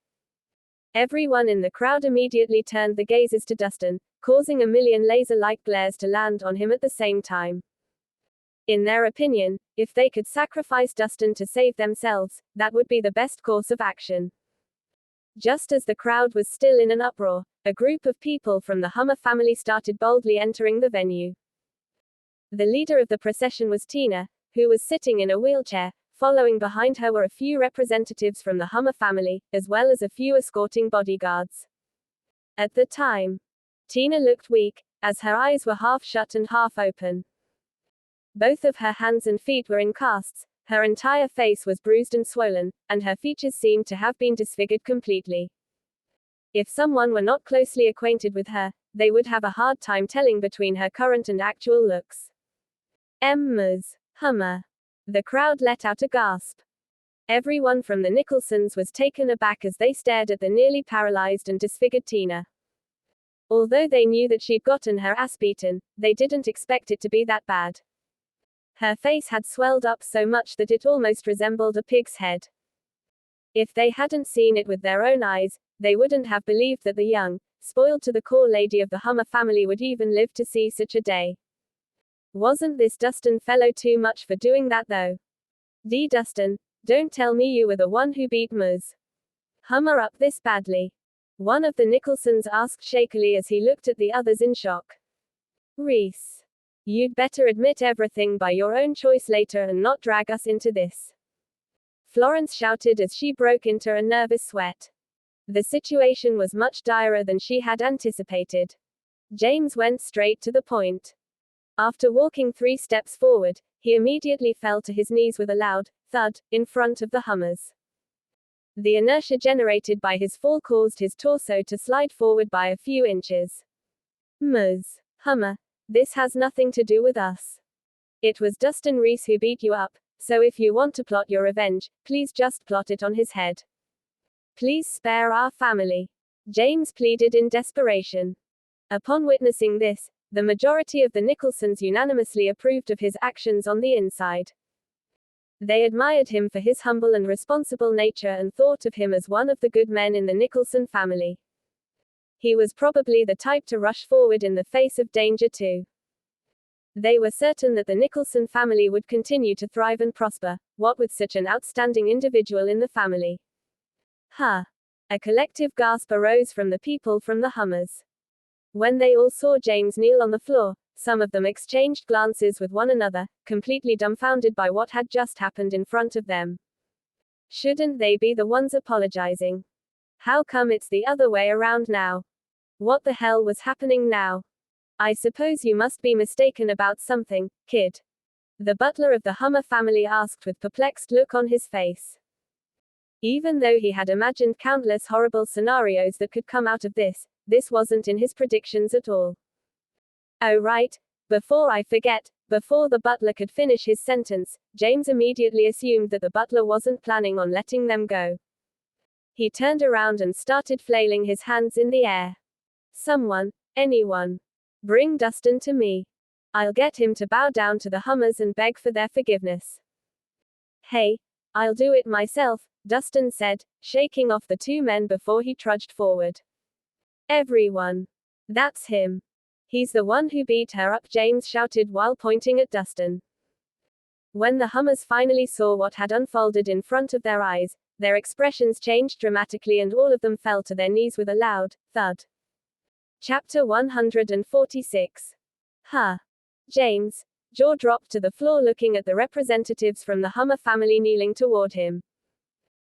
Everyone in the crowd immediately turned their gazes to Dustin, causing a million laser-like glares to land on him at the same time. In their opinion, if they could sacrifice Dustin to save themselves, that would be the best course of action. Just as the crowd was still in an uproar, a group of people from the Hummer family started boldly entering the venue. The leader of the procession was Tina, who was sitting in a wheelchair. Following behind her were a few representatives from the Hummer family, as well as a few escorting bodyguards. At the time, Tina looked weak, as her eyes were half shut and half open. Both of her hands and feet were in casts, her entire face was bruised and swollen, and her features seemed to have been disfigured completely. If someone were not closely acquainted with her, they would have a hard time telling between her current and actual looks. Ms. Hummer. The crowd let out a gasp. Everyone from the Nicholsons was taken aback as they stared at the nearly paralyzed and disfigured Tina. Although they knew that she'd gotten her ass beaten, they didn't expect it to be that bad. Her face had swelled up so much that it almost resembled a pig's head. If they hadn't seen it with their own eyes, they wouldn't have believed that the young, spoiled to the core lady of the Hummer family would even live to see such a day. Wasn't this Dustin fellow too much for doing that though? Dustin, don't tell me you were the one who beat Ms. Hummer up this badly. One of the Nicholsons asked shakily as he looked at the others in shock. Rhys. You'd better admit everything by your own choice later and not drag us into this. Florence shouted as she broke into a nervous sweat. The situation was much direr than she had anticipated. James went straight to the point. After walking 3 steps forward, he immediately fell to his knees with a loud thud in front of the Hummers. The inertia generated by his fall caused his torso to slide forward by a few inches. Ms. Hummer, this has nothing to do with us. It was Dustin Rhys who beat you up, so if you want to plot your revenge, please just plot it on his head. Please spare our family. James pleaded in desperation. Upon witnessing this, the majority of the Nicholsons unanimously approved of his actions on the inside. They admired him for his humble and responsible nature and thought of him as one of the good men in the Nicholson family. He was probably the type to rush forward in the face of danger too. They were certain that the Nicholson family would continue to thrive and prosper, what with such an outstanding individual in the family. Huh. A collective gasp arose from the people from the Hummers. When they all saw James kneel on the floor, some of them exchanged glances with one another, completely dumbfounded by what had just happened in front of them. Shouldn't they be the ones apologizing? How come it's the other way around now? What the hell was happening now? I suppose you must be mistaken about something, kid. The butler of the Hummer family asked with perplexed look on his face. Even though he had imagined countless horrible scenarios that could come out of this wasn't in his predictions at all. Oh right, before I forget, before the butler could finish his sentence, James immediately assumed that the butler wasn't planning on letting them go. He turned around and started flailing his hands in the air. Someone, anyone. Bring Dustin to me. I'll get him to bow down to the Hummers and beg for their forgiveness. Hey, I'll do it myself, Dustin said, shaking off the 2 men before he trudged forward. Everyone. That's him. He's the one who beat her up, James shouted while pointing at Dustin. When the Hummers finally saw what had unfolded in front of their eyes, their expressions changed dramatically and all of them fell to their knees with a loud thud. Chapter 146. Huh. James' jaw dropped to the floor looking at the representatives from the Hummer family kneeling toward him.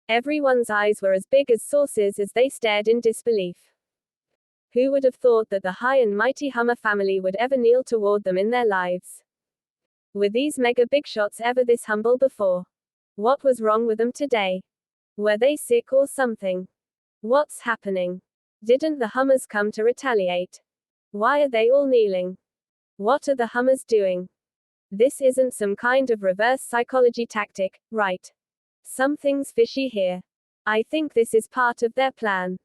Everyone's eyes were as big as saucers as they stared in disbelief. Who would have thought that the high and mighty Hummer family would ever kneel toward them in their lives? Were these mega big shots ever this humble before? What was wrong with them today? Were they sick or something? What's happening? Didn't the Hummers come to retaliate? Why are they all kneeling? What are the Hummers doing? This isn't some kind of reverse psychology tactic, right? Something's fishy here. I think this is part of their plan.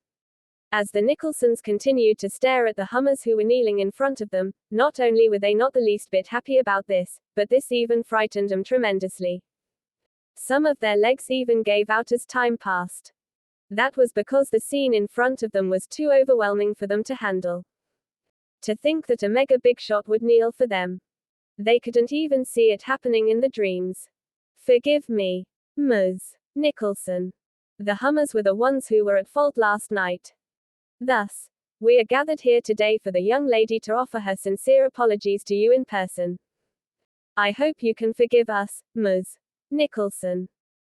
As the Nicholsons continued to stare at the Hummers who were kneeling in front of them, not only were they not the least bit happy about this, but this even frightened them tremendously. Some of their legs even gave out as time passed. That was because the scene in front of them was too overwhelming for them to handle. To think that a mega big shot would kneel for them. They couldn't even see it happening in the dreams. Forgive me, Ms. Nicholson. The Hummers were the ones who were at fault last night. Thus, we are gathered here today for the young lady to offer her sincere apologies to you in person. I hope you can forgive us, Ms. Nicholson.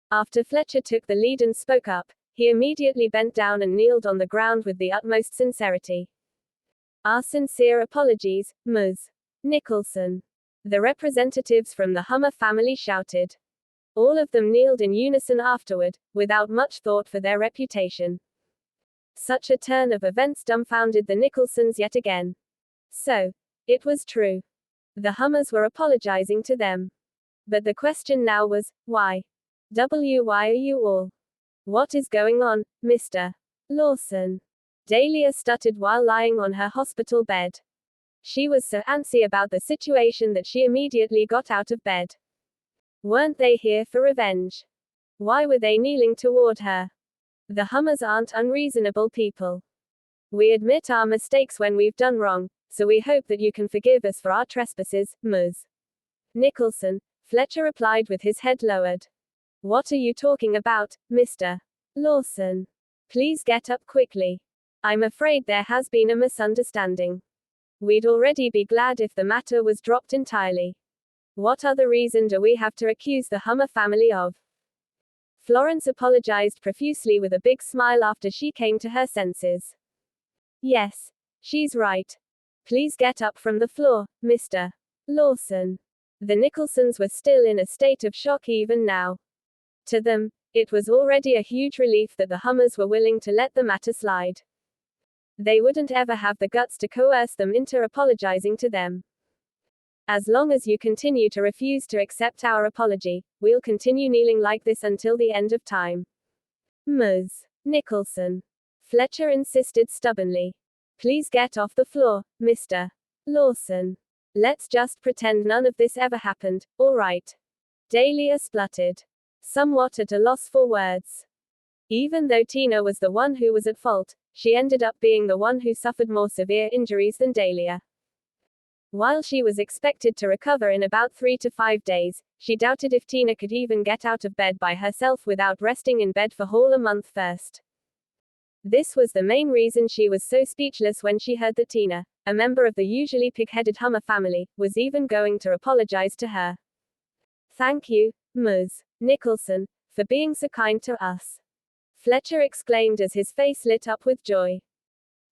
After Fletcher took the lead and spoke up, he immediately bent down and kneeled on the ground with the utmost sincerity. Our sincere apologies, Ms. Nicholson. The representatives from the Hummer family shouted. All of them kneeled in unison afterward, without much thought for their reputation. Such a turn of events dumbfounded the Nicholsons yet again. So, it was true. The Hummers were apologizing to them. But the question now was, why? Why are you all? What is going on, Mr. Lawson? Dahlia stuttered while lying on her hospital bed. She was so antsy about the situation that she immediately got out of bed. Weren't they here for revenge? Why were they kneeling toward her? The Hummers aren't unreasonable people. We admit our mistakes when we've done wrong, so we hope that you can forgive us for our trespasses, Ms. Nicholson, Fletcher replied with his head lowered. What are you talking about, Mr. Lawson? Please get up quickly. I'm afraid there has been a misunderstanding. We'd already be glad if the matter was dropped entirely. What other reason do we have to accuse the Hummer family of? Florence apologized profusely with a big smile after she came to her senses. Yes, she's right. Please get up from the floor, Mr. Lawson. The Nicholsons were still in a state of shock even now. To them, it was already a huge relief that the Hummers were willing to let the matter slide. They wouldn't ever have the guts to coerce them into apologizing to them. As long as you continue to refuse to accept our apology, we'll continue kneeling like this until the end of time. Ms. Nicholson. Fletcher insisted stubbornly. Please get off the floor, Mr. Lawson. Let's just pretend none of this ever happened, all right? Dahlia spluttered, somewhat at a loss for words. Even though Tina was the one who was at fault, she ended up being the one who suffered more severe injuries than Dahlia. While she was expected to recover in about 3 to 5 days, she doubted if Tina could even get out of bed by herself without resting in bed for whole a month first. This was the main reason she was so speechless when she heard that Tina, a member of the usually pig-headed Hummer family, was even going to apologize to her. Thank you, Ms. Nicholson, for being so kind to us. Fletcher exclaimed as his face lit up with joy.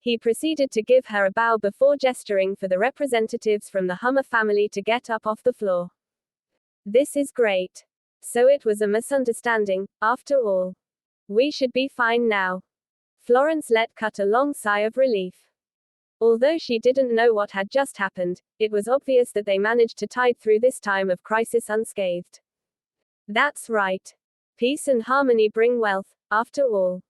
He proceeded to give her a bow before gesturing for the representatives from the Hummer family to get up off the floor. This is great. So it was a misunderstanding, after all. We should be fine now. Florence let cut a long sigh of relief. Although she didn't know what had just happened, it was obvious that they managed to tide through this time of crisis unscathed. That's right. Peace and harmony bring wealth, after all.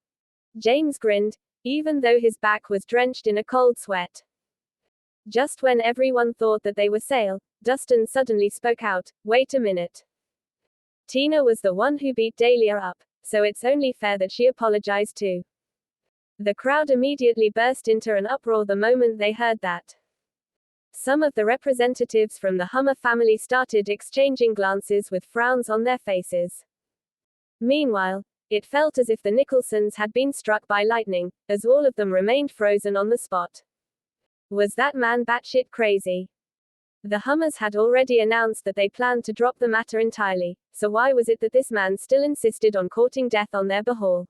James grinned, even though his back was drenched in a cold sweat. Just when everyone thought that they were safe, Dustin suddenly spoke out, wait a minute. Tina was the one who beat Dahlia up, so it's only fair that she apologized too. The crowd immediately burst into an uproar the moment they heard that. Some of the representatives from the Hummer family started exchanging glances with frowns on their faces. Meanwhile, it felt as if the Nicholsons had been struck by lightning, as all of them remained frozen on the spot. Was that man batshit crazy? The Hummers had already announced that they planned to drop the matter entirely, so why was it that this man still insisted on courting death on their behalf?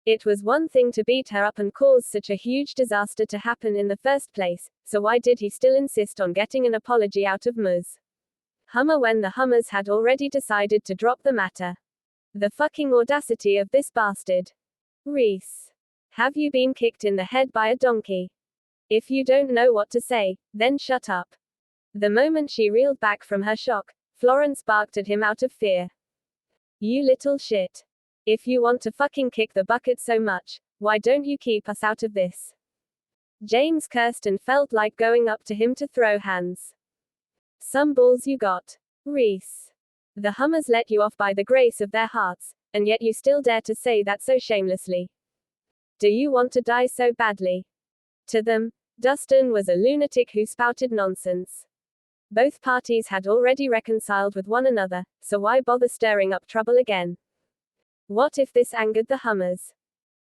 It was one thing to beat her up and cause such a huge disaster to happen in the first place, so why did he still insist on getting an apology out of Ms. Hummer when the Hummers had already decided to drop the matter? The fucking audacity of this bastard. Rhys. Have you been kicked in the head by a donkey? If you don't know what to say, then shut up. The moment she reeled back from her shock, Florence barked at him out of fear. You little shit. If you want to fucking kick the bucket so much, why don't you keep us out of this? James cursed and felt like going up to him to throw hands. Some balls you got. Rhys. The Hummers let you off by the grace of their hearts, and yet you still dare to say that so shamelessly. Do you want to die so badly? To them, Dustin was a lunatic who spouted nonsense. Both parties had already reconciled with one another, so why bother stirring up trouble again? What if this angered the Hummers?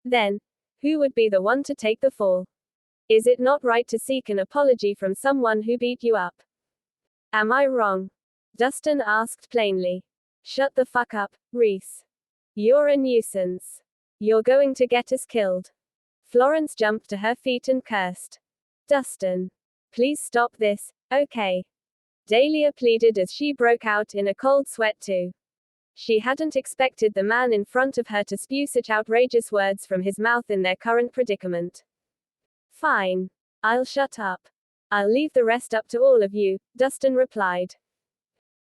Then, who would be the one to take the fall? Is it not right to seek an apology from someone who beat you up? Am I wrong? Dustin asked plainly. Shut the fuck up, Rhys. You're a nuisance. You're going to get us killed. Florence jumped to her feet and cursed. Dustin. Please stop this, okay? Dahlia pleaded as she broke out in a cold sweat too. She hadn't expected the man in front of her to spew such outrageous words from his mouth in their current predicament. Fine. I'll shut up. I'll leave the rest up to all of you, Dustin replied.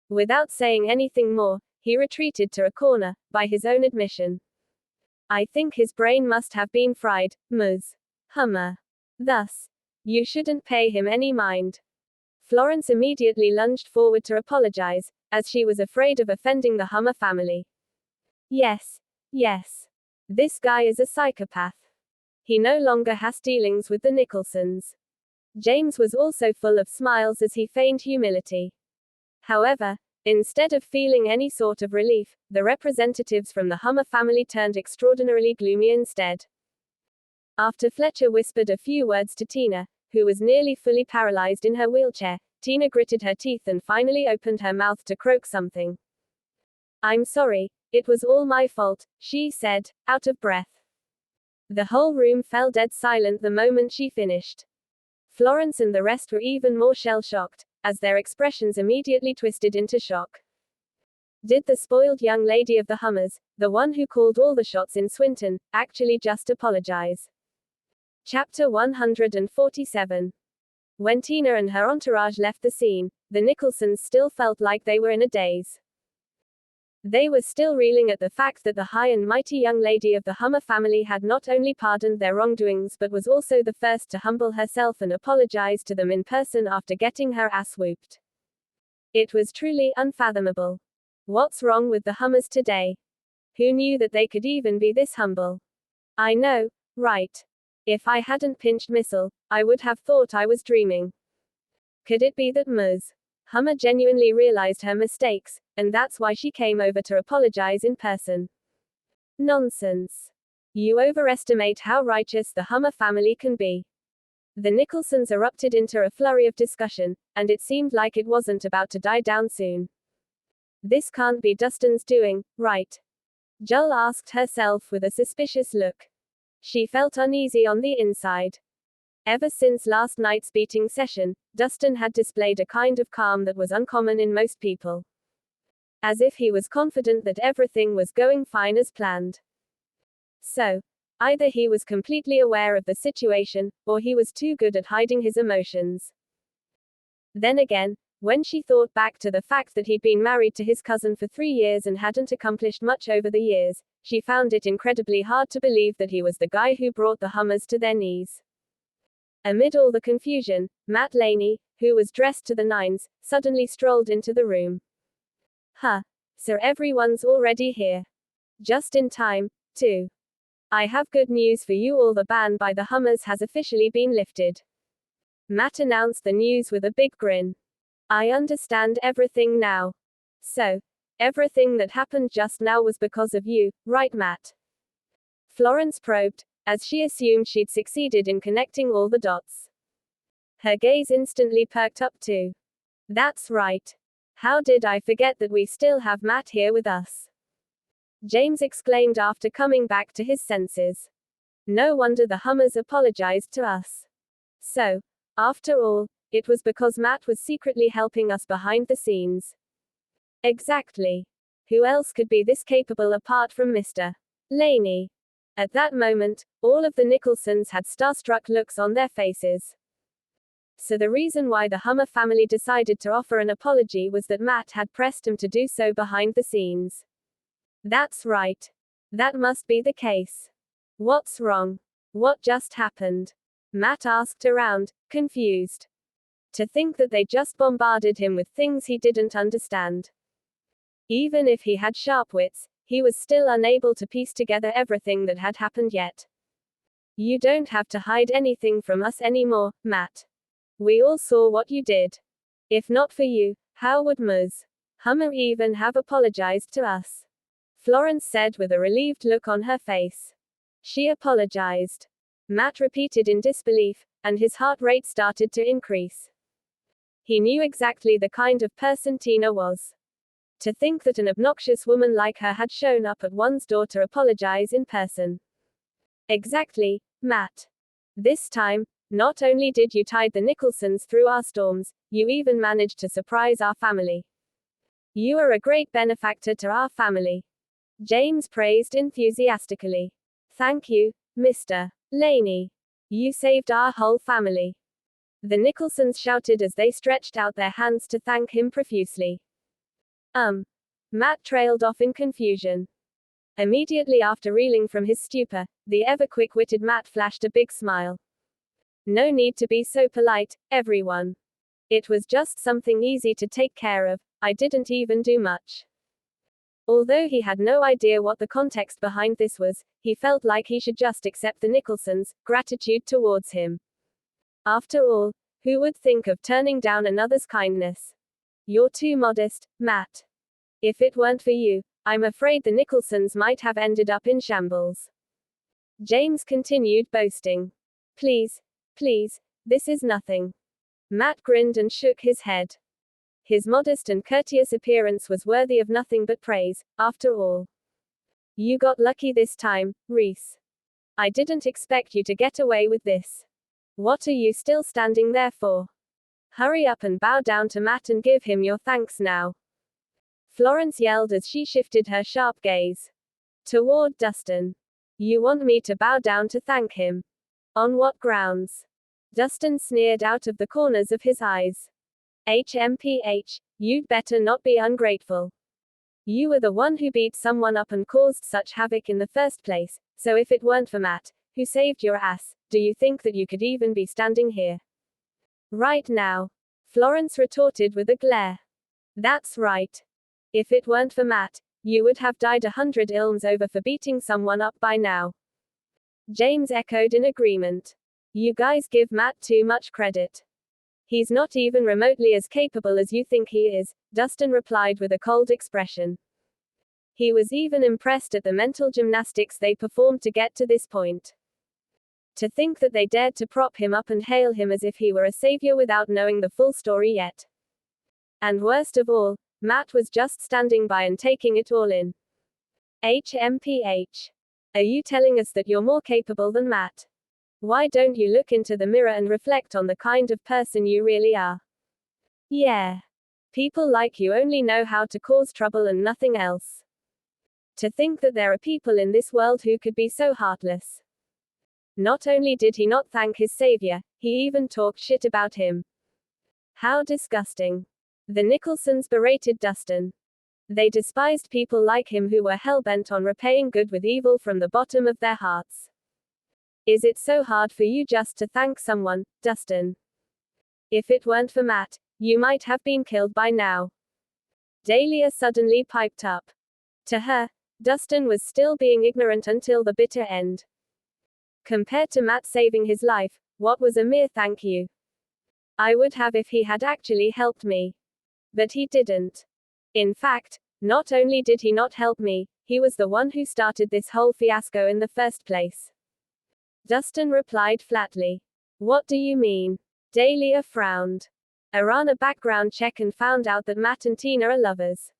Without saying anything more, he retreated to a corner, by his own admission. I think his brain must have been fried, Ms. Hummer. Thus, You shouldn't pay him any mind. Florence immediately lunged forward to apologize, as she was afraid of offending the Hummer family. Yes. This guy is a psychopath. He no longer has dealings with the Nicholsons. James was also full of smiles as he feigned humility. However, instead of feeling any sort of relief, the representatives from the Hummer family turned extraordinarily gloomy instead. After Fletcher whispered a few words to Tina, who was nearly fully paralyzed in her wheelchair, Tina gritted her teeth and finally opened her mouth to croak something. I'm sorry, it was all my fault, she said, out of breath. The whole room fell dead silent the moment she finished. Florence and the rest were even more shell-shocked, as their expressions immediately twisted into shock. Did the spoiled young lady of the Hummers, the one who called all the shots in Swinton, actually just apologize? Chapter 147. When Tina and her entourage left the scene, the Nicholsons still felt like they were in a daze. They were still reeling at the fact that the high and mighty young lady of the Hummer family had not only pardoned their wrongdoings but was also the first to humble herself and apologize to them in person after getting her ass whooped. It was truly unfathomable. What's wrong with the Hummers today? Who knew that they could even be this humble? I know, right? If I hadn't pinched Missile, I would have thought I was dreaming. Could it be that Ms. Hummer genuinely realized her mistakes, and that's why she came over to apologize in person? Nonsense. You overestimate how righteous the Hummer family can be. The Nicholsons erupted into a flurry of discussion, and it seemed like it wasn't about to die down soon. This can't be Dustin's doing, right? Jull asked herself with a suspicious look. She felt uneasy on the inside. Ever since last night's beating session, Dustin had displayed a kind of calm that was uncommon in most people. As if he was confident that everything was going fine as planned. So, either he was completely aware of the situation, or he was too good at hiding his emotions. Then again, when she thought back to the fact that he'd been married to his cousin for 3 years and hadn't accomplished much over the years, she found it incredibly hard to believe that he was the guy who brought the Hummers to their knees. Amid all the confusion, Matt Laney, who was dressed to the nines, suddenly strolled into the room. Huh. So everyone's already here. Just in time, too. I have good news for you all. The ban by the Hummers has officially been lifted. Matt announced the news with a big grin. I understand everything now. So, everything that happened just now was because of you, right, Matt? Florence probed, as she assumed she'd succeeded in connecting all the dots. Her gaze instantly perked up too. That's right. How did I forget that we still have Matt here with us? James exclaimed after coming back to his senses. No wonder the Hummers apologized to us. So, after all, it was because Matt was secretly helping us behind the scenes. Exactly. Who else could be this capable apart from Mr. Laney? At that moment, all of the Nicholsons had starstruck looks on their faces. So the reason why the Hummer family decided to offer an apology was that Matt had pressed him to do so behind the scenes. That's right. That must be the case. What's wrong? What just happened? Matt asked around, confused. To think that they just bombarded him with things he didn't understand. Even if he had sharp wits, he was still unable to piece together everything that had happened yet. You don't have to hide anything from us anymore, Matt. We all saw what you did. If not for you, how would Ms. Hummer even have apologized to us? Florence said with a relieved look on her face. She apologized. Matt repeated in disbelief, and his heart rate started to increase. He knew exactly the kind of person Tina was. To think that an obnoxious woman like her had shown up at one's door to apologize in person. Exactly, Matt. This time, not only did you tide the Nicholsons through our storms, you even managed to surprise our family. You are a great benefactor to our family. James praised enthusiastically. Thank you, Mr. Laney. You saved our whole family. The Nicholsons shouted as they stretched out their hands to thank him profusely. Matt trailed off in confusion. Immediately after reeling from his stupor, the ever quick-witted Matt flashed a big smile. No need to be so polite, everyone. It was just something easy to take care of. I didn't even do much. Although he had no idea what the context behind this was, he felt like he should just accept the Nicholsons' gratitude towards him. After all, who would think of turning down another's kindness? You're too modest, Matt. If it weren't for you, I'm afraid the Nicholsons might have ended up in shambles. James continued boasting. Please, please, this is nothing. Matt grinned and shook his head. His modest and courteous appearance was worthy of nothing but praise, after all. You got lucky this time, Rhys. I didn't expect you to get away with this. What are you still standing there for? Hurry up and bow down to Matt and give him your thanks now. Florence yelled as she shifted her sharp gaze toward Dustin. You want me to bow down to thank him? On what grounds? Dustin sneered out of the corners of his eyes. HMPH, you'd better not be ungrateful. You were the one who beat someone up and caused such havoc in the first place, so if it weren't for Matt, who saved your ass, do you think that you could even be standing here right now? Florence retorted with a glare. That's right. If it weren't for Matt, you would have died 100 ilms over for beating someone up by now. James echoed in agreement. You guys give Matt too much credit. He's not even remotely as capable as you think he is, Dustin replied with a cold expression. He was even impressed at the mental gymnastics they performed to get to this point. To think that they dared to prop him up and hail him as if he were a savior without knowing the full story yet. And worst of all, Matt was just standing by and taking it all in. HMPH. Are you telling us that you're more capable than Matt? Why don't you look into the mirror and reflect on the kind of person you really are? Yeah. People like you only know how to cause trouble and nothing else. To think that there are people in this world who could be so heartless. Not only did he not thank his savior, he even talked shit about him. How disgusting. The Nicholsons berated Dustin. They despised people like him who were hell-bent on repaying good with evil from the bottom of their hearts. Is it so hard for you just to thank someone, Dustin? If it weren't for Matt, you might have been killed by now. Dahlia suddenly piped up. To her, Dustin was still being ignorant until the bitter end. Compared to Matt saving his life, what was a mere thank you? I would have if he had actually helped me. But he didn't. In fact, not only did he not help me, he was the one who started this whole fiasco in the first place. Dustin replied flatly. What do you mean? Dahlia frowned. I ran a background check and found out that Matt and Tina are lovers.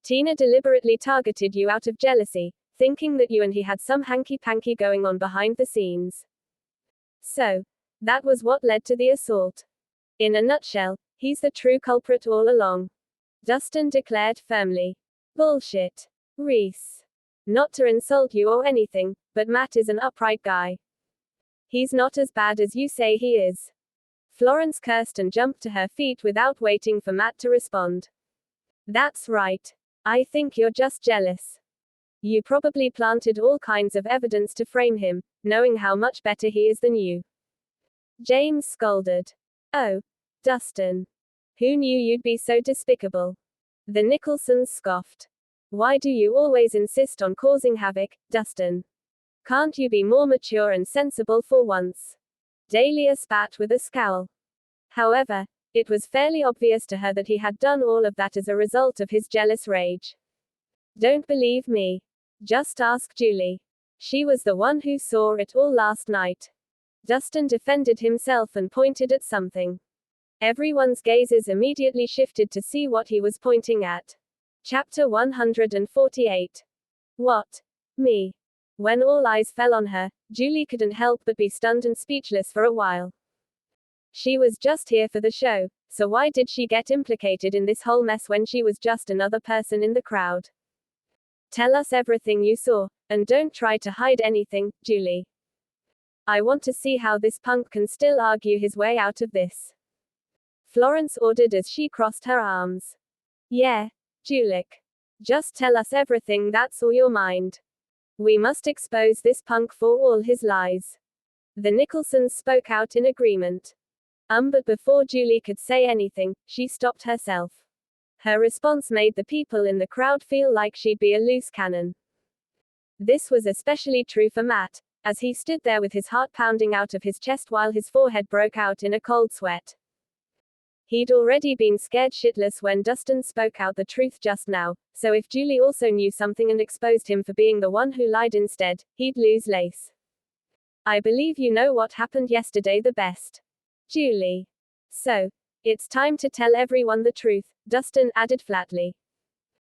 Tina deliberately targeted you out of jealousy, thinking that you and he had some hanky-panky going on behind the scenes. So, that was what led to the assault. In a nutshell, he's the true culprit all along. Dustin declared firmly. Bullshit. Rhys. Not to insult you or anything, but Matt is an upright guy. He's not as bad as you say he is. Florence cursed and jumped to her feet without waiting for Matt to respond. That's right. I think you're just jealous. You probably planted all kinds of evidence to frame him, knowing how much better he is than you. James scolded. Oh, Dustin. Who knew you'd be so despicable? The Nicholsons scoffed. Why do you always insist on causing havoc, Dustin? Can't you be more mature and sensible for once? Dahlia spat with a scowl. However, it was fairly obvious to her that he had done all of that as a result of his jealous rage. Don't believe me. Just ask Julie. She was the one who saw it all last night. Dustin defended himself and pointed at something. Everyone's gazes immediately shifted to see what he was pointing at. Chapter 148. What? Me. When all eyes fell on her, Julie couldn't help but be stunned and speechless for a while. She was just here for the show, so why did she get implicated in this whole mess when she was just another person in the crowd? Tell us everything you saw, and don't try to hide anything, Julie. I want to see how this punk can still argue his way out of this. Florence ordered as she crossed her arms. Yeah, Julie. Just tell us everything that's on your mind. We must expose this punk for all his lies. The Nicholsons spoke out in agreement. But before Julie could say anything, she stopped herself. Her response made the people in the crowd feel like she'd be a loose cannon. This was especially true for Matt, as he stood there with his heart pounding out of his chest while his forehead broke out in a cold sweat. He'd already been scared shitless when Dustin spoke out the truth just now, so if Julie also knew something and exposed him for being the one who lied instead, he'd lose Lace. I believe you know what happened yesterday the best. Julie. So, it's time to tell everyone the truth, Dustin added flatly.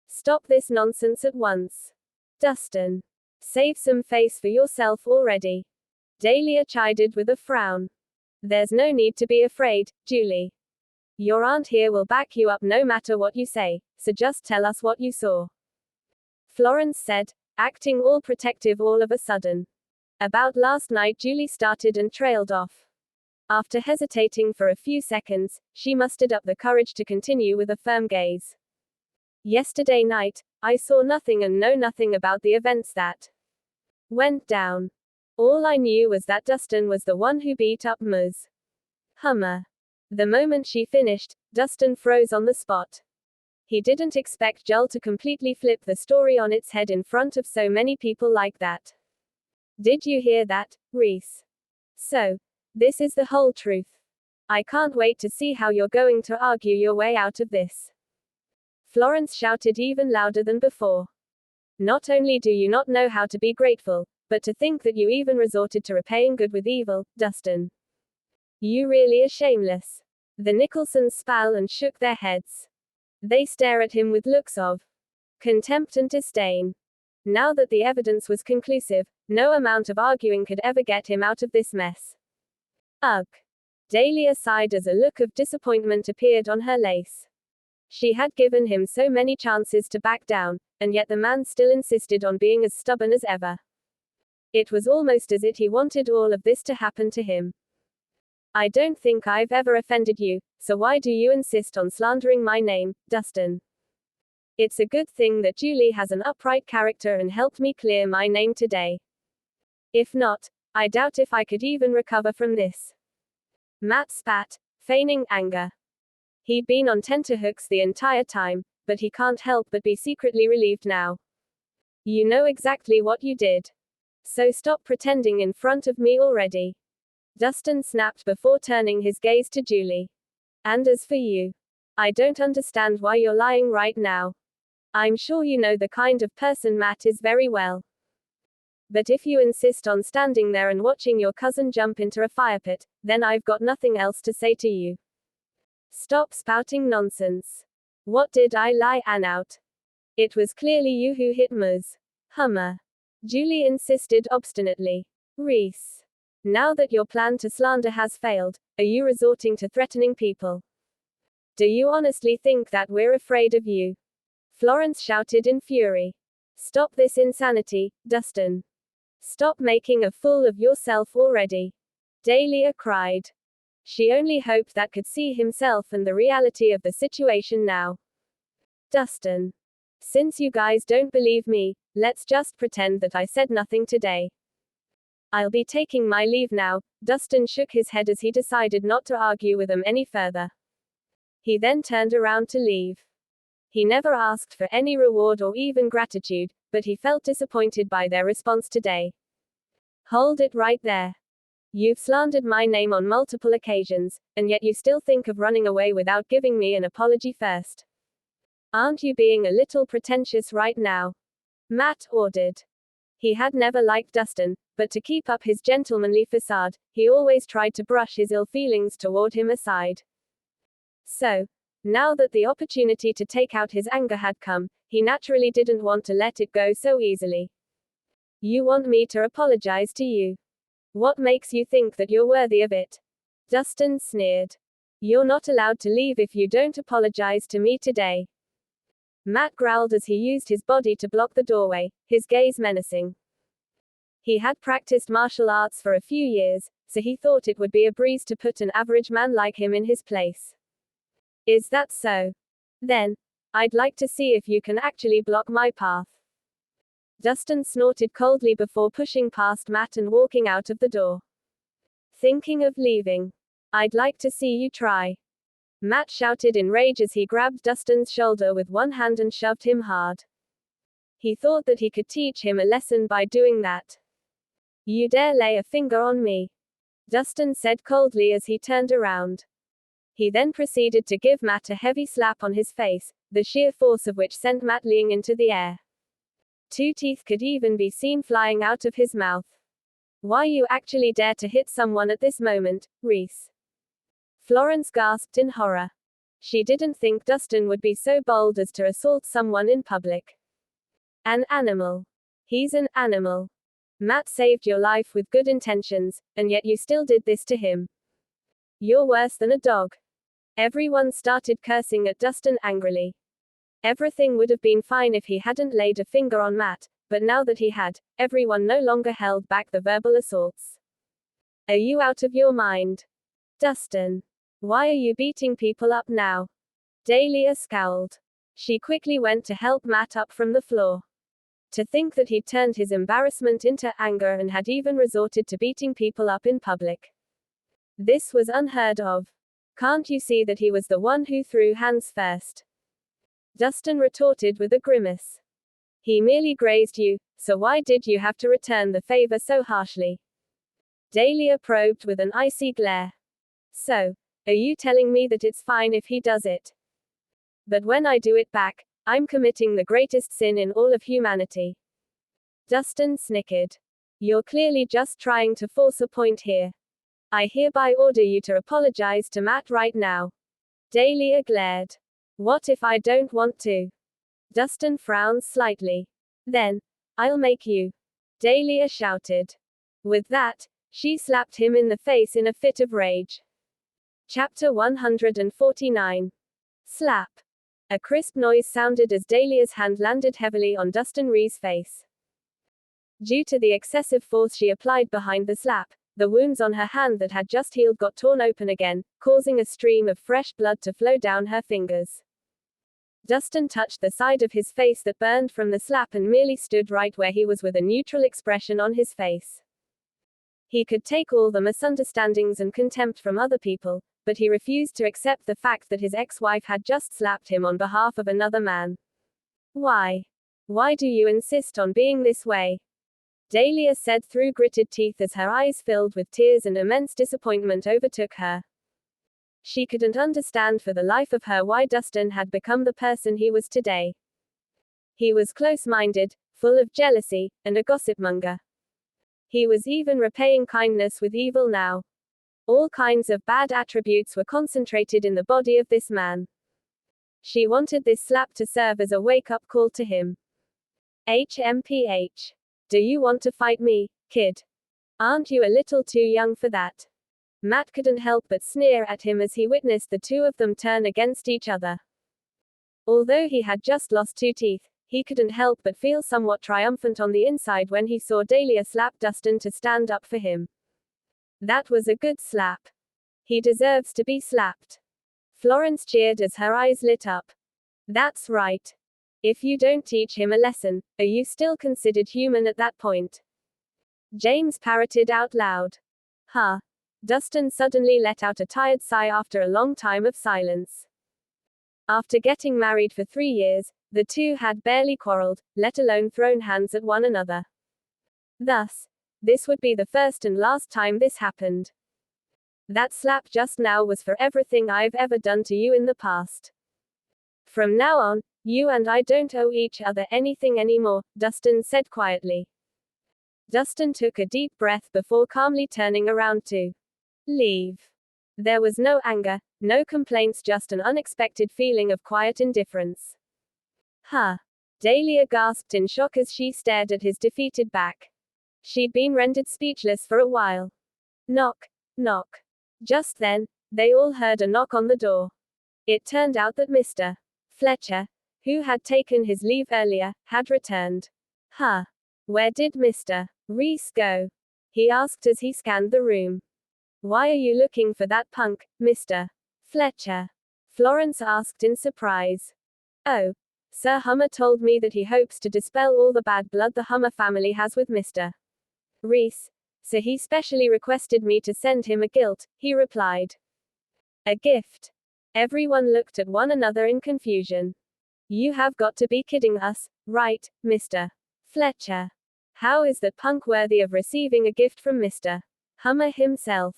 Stop this nonsense at once. Dustin. Save some face for yourself already. Dahlia chided with a frown. There's no need to be afraid, Julie. Your aunt here will back you up no matter what you say, so just tell us what you saw. Florence said, acting all protective all of a sudden. About last night Julie started and trailed off. After hesitating for a few seconds, she mustered up the courage to continue with a firm gaze. Yesterday night, I saw nothing and know nothing about the events that went down. All I knew was that Dustin was the one who beat up Ms. Hummer. The moment she finished, Dustin froze on the spot. He didn't expect Joel to completely flip the story on its head in front of so many people like that. Did you hear that, Rhys? So, this is the whole truth. I can't wait to see how you're going to argue your way out of this. Florence shouted even louder than before. Not only do you not know how to be grateful, but to think that you even resorted to repaying good with evil, Dustin. You really are shameless. The Nicholsons spat and shook their heads. They stare at him with looks of contempt and disdain. Now that the evidence was conclusive, no amount of arguing could ever get him out of this mess. Ugh. Dahlia sighed as a look of disappointment appeared on her lace. She had given him so many chances to back down, and yet the man still insisted on being as stubborn as ever. It was almost as if he wanted all of this to happen to him. I don't think I've ever offended you, so why do you insist on slandering my name, Dustin? It's a good thing that Julie has an upright character and helped me clear my name today. If not, I doubt if I could even recover from this. Matt spat, feigning anger. He'd been on tenterhooks the entire time, but he can't help but be secretly relieved now. You know exactly what you did. So stop pretending in front of me already. Dustin snapped before turning his gaze to Julie. And as for you, I don't understand why you're lying right now. I'm sure you know the kind of person Matt is very well. But if you insist on standing there and watching your cousin jump into a fire pit, then I've got nothing else to say to you. Stop spouting nonsense. What did I lie about? It was clearly you who hit Ms. Hummer. Julie insisted obstinately. Rhys. Now that your plan to slander has failed, are you resorting to threatening people? Do you honestly think that we're afraid of you? Florence shouted in fury. Stop this insanity, Dustin. Stop making a fool of yourself already. Dahlia cried. She only hoped that could see himself and the reality of the situation now. Dustin. Since you guys don't believe me, let's just pretend that I said nothing today. I'll be taking my leave now. Dustin shook his head as he decided not to argue with them any further. He then turned around to leave. He never asked for any reward or even gratitude, but he felt disappointed by their response today. Hold it right there. You've slandered my name on multiple occasions, and yet you still think of running away without giving me an apology first. Aren't you being a little pretentious right now? Matt ordered. He had never liked Dustin, but to keep up his gentlemanly facade, he always tried to brush his ill feelings toward him aside. So, now that the opportunity to take out his anger had come, he naturally didn't want to let it go so easily. You want me to apologize to you? What makes you think that you're worthy of it? Dustin sneered. You're not allowed to leave if you don't apologize to me today. Matt growled as he used his body to block the doorway, his gaze menacing. He had practiced martial arts for a few years, so he thought it would be a breeze to put an average man like him in his place. Is that so? Then, I'd like to see if you can actually block my path. Dustin snorted coldly before pushing past Matt and walking out of the door. Thinking of leaving? I'd like to see you try. Matt shouted in rage as he grabbed Dustin's shoulder with one hand and shoved him hard. He thought that he could teach him a lesson by doing that. You dare lay a finger on me? Dustin said coldly as he turned around. He then proceeded to give Matt a heavy slap on his face, the sheer force of which sent Matt leaping into the air. 2 teeth could even be seen flying out of his mouth. Why you actually dare to hit someone at this moment, Rhys? Florence gasped in horror. She didn't think Dustin would be so bold as to assault someone in public. An animal. He's an animal. Matt saved your life with good intentions, and yet you still did this to him. You're worse than a dog. Everyone started cursing at Dustin angrily. Everything would have been fine if he hadn't laid a finger on Matt, but now that he had, everyone no longer held back the verbal assaults. Are you out of your mind? Dustin. Why are you beating people up now? Dahlia scowled. She quickly went to help Matt up from the floor. To think that he'd turned his embarrassment into anger and had even resorted to beating people up in public. This was unheard of. Can't you see that he was the one who threw hands first? Dustin retorted with a grimace. He merely grazed you, so why did you have to return the favor so harshly? Dahlia probed with an icy glare. So, are you telling me that it's fine if he does it? But when I do it back, I'm committing the greatest sin in all of humanity. Dustin snickered. You're clearly just trying to force a point here. I hereby order you to apologize to Matt right now. Dahlia glared. What if I don't want to? Dustin frowned slightly. Then, I'll make you. Dahlia shouted. With that, she slapped him in the face in a fit of rage. Chapter 149. Slap. A crisp noise sounded as Dahlia's hand landed heavily on Dustin Rhys' face. Due to the excessive force she applied behind the slap, the wounds on her hand that had just healed got torn open again, causing a stream of fresh blood to flow down her fingers. Dustin touched the side of his face that burned from the slap and merely stood right where he was with a neutral expression on his face. He could take all the misunderstandings and contempt from other people, but he refused to accept the fact that his ex-wife had just slapped him on behalf of another man. Why? Why do you insist on being this way? Dahlia said through gritted teeth as her eyes filled with tears and immense disappointment overtook her. She couldn't understand for the life of her why Dustin had become the person he was today. He was close-minded, full of jealousy, and a gossip-monger. He was even repaying kindness with evil now. All kinds of bad attributes were concentrated in the body of this man. She wanted this slap to serve as a wake-up call to him. HMPH. Do you want to fight me, kid? Aren't you a little too young for that? Matt couldn't help but sneer at him as he witnessed the two of them turn against each other. Although he had just lost 2 teeth, he couldn't help but feel somewhat triumphant on the inside when he saw Dahlia slap Dustin to stand up for him. That was a good slap. He deserves to be slapped. Florence cheered as her eyes lit up. That's right. If you don't teach him a lesson, are you still considered human at that point? James parroted out loud. Huh. Dustin suddenly let out a tired sigh after a long time of silence. After getting married for 3 years, the two had barely quarreled, let alone thrown hands at one another. Thus, this would be the first and last time this happened. That slap just now was for everything I've ever done to you in the past. From now on, you and I don't owe each other anything anymore, Dustin said quietly. Dustin took a deep breath before calmly turning around to leave. There was no anger, no complaints, just an unexpected feeling of quiet indifference. Huh. Dahlia gasped in shock as she stared at his defeated back. She'd been rendered speechless for a while. Knock, knock. Just then, they all heard a knock on the door. It turned out that Mr. Fletcher, who had taken his leave earlier, had returned. Huh. Where did Mr. Rhys go? He asked as he scanned the room. Why are you looking for that punk, Mr. Fletcher? Florence asked in surprise. Oh. Sir Hummer told me that he hopes to dispel all the bad blood the Hummer family has with Mr. Rhys. So he specially requested me to send him a gift, he replied. A gift? Everyone looked at one another in confusion. You have got to be kidding us, right, Mr. Fletcher? How is that punk worthy of receiving a gift from Mr. Hummer himself?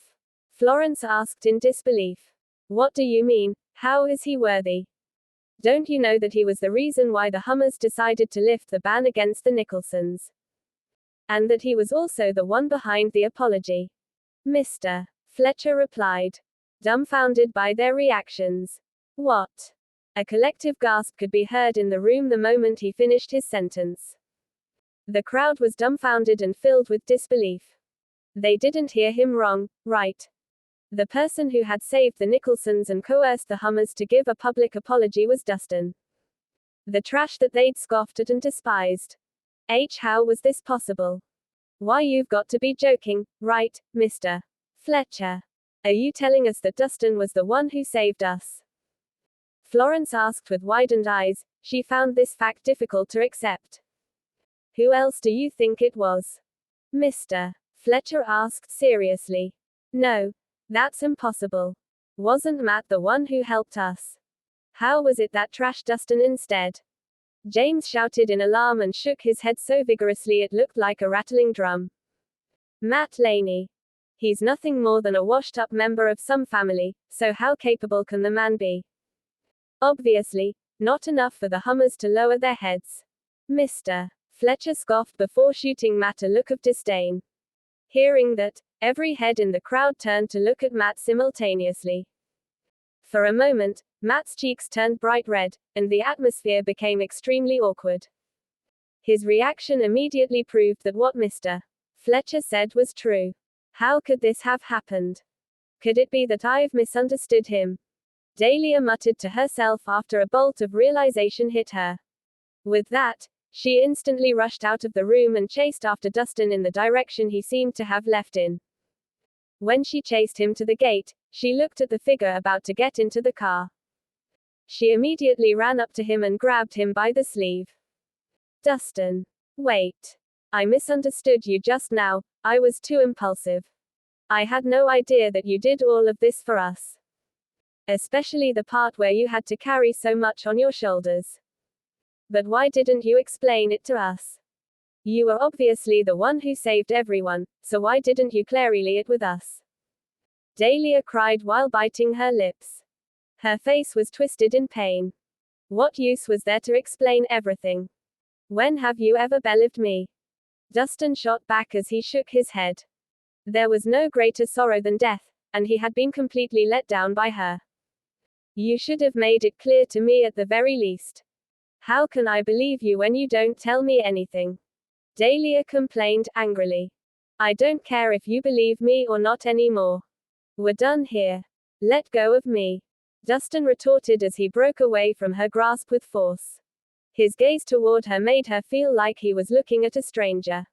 Florence asked in disbelief. What do you mean, how is he worthy? Don't you know that he was the reason why the Hummers decided to lift the ban against the Nicholsons? And that he was also the one behind the apology? Mr. Fletcher replied, dumbfounded by their reactions. What? A collective gasp could be heard in the room the moment he finished his sentence. The crowd was dumbfounded and filled with disbelief. They didn't hear him wrong, right? The person who had saved the Nicholsons and coerced the Hummers to give a public apology was Dustin. The trash that they'd scoffed at and despised. How was this possible? Why, you've got to be joking, right, Mr. Fletcher? Are you telling us that Dustin was the one who saved us? Florence asked with widened eyes. She found this fact difficult to accept. Who else do you think it was? Mr. Fletcher asked seriously. No, that's impossible. Wasn't Matt the one who helped us? How was it that trashed Dustin instead? James shouted in alarm and shook his head so vigorously it looked like a rattling drum. Matt Laney. He's nothing more than a washed-up member of some family, so how capable can the man be? Obviously, not enough for the Hummers to lower their heads. Mr. Fletcher scoffed before shooting Matt a look of disdain. Hearing that, every head in the crowd turned to look at Matt simultaneously. For a moment, Matt's cheeks turned bright red, and the atmosphere became extremely awkward. His reaction immediately proved that what Mr. Fletcher said was true. How could this have happened? Could it be that I've misunderstood him? Dahlia muttered to herself after a bolt of realization hit her. With that, she instantly rushed out of the room and chased after Dustin in the direction he seemed to have left in. When she chased him to the gate, she looked at the figure about to get into the car. She immediately ran up to him and grabbed him by the sleeve. Dustin. Wait. I misunderstood you just now, I was too impulsive. I had no idea that you did all of this for us. Especially the part where you had to carry so much on your shoulders. But why didn't you explain it to us? You were obviously the one who saved everyone, so why didn't you clearly it with us? Dahlia cried while biting her lips. Her face was twisted in pain. What use was there to explain everything? When have you ever believed me? Dustin shot back as he shook his head. There was no greater sorrow than death, and he had been completely let down by her. You should have made it clear to me at the very least. How can I believe you when you don't tell me anything? Dahlia complained angrily. I don't care if you believe me or not anymore. We're done here. Let go of me. Dustin retorted as he broke away from her grasp with force. His gaze toward her made her feel like he was looking at a stranger.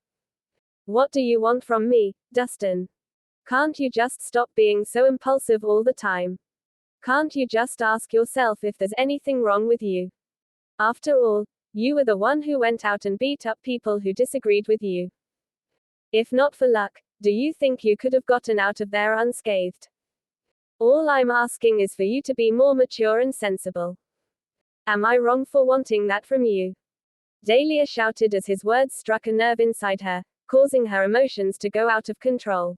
What do you want from me, Dustin? Can't you just stop being so impulsive all the time? Can't you just ask yourself if there's anything wrong with you? After all, you were the one who went out and beat up people who disagreed with you. If not for luck, do you think you could have gotten out of there unscathed? All I'm asking is for you to be more mature and sensible. Am I wrong for wanting that from you? Dahlia shouted as his words struck a nerve inside her, causing her emotions to go out of control.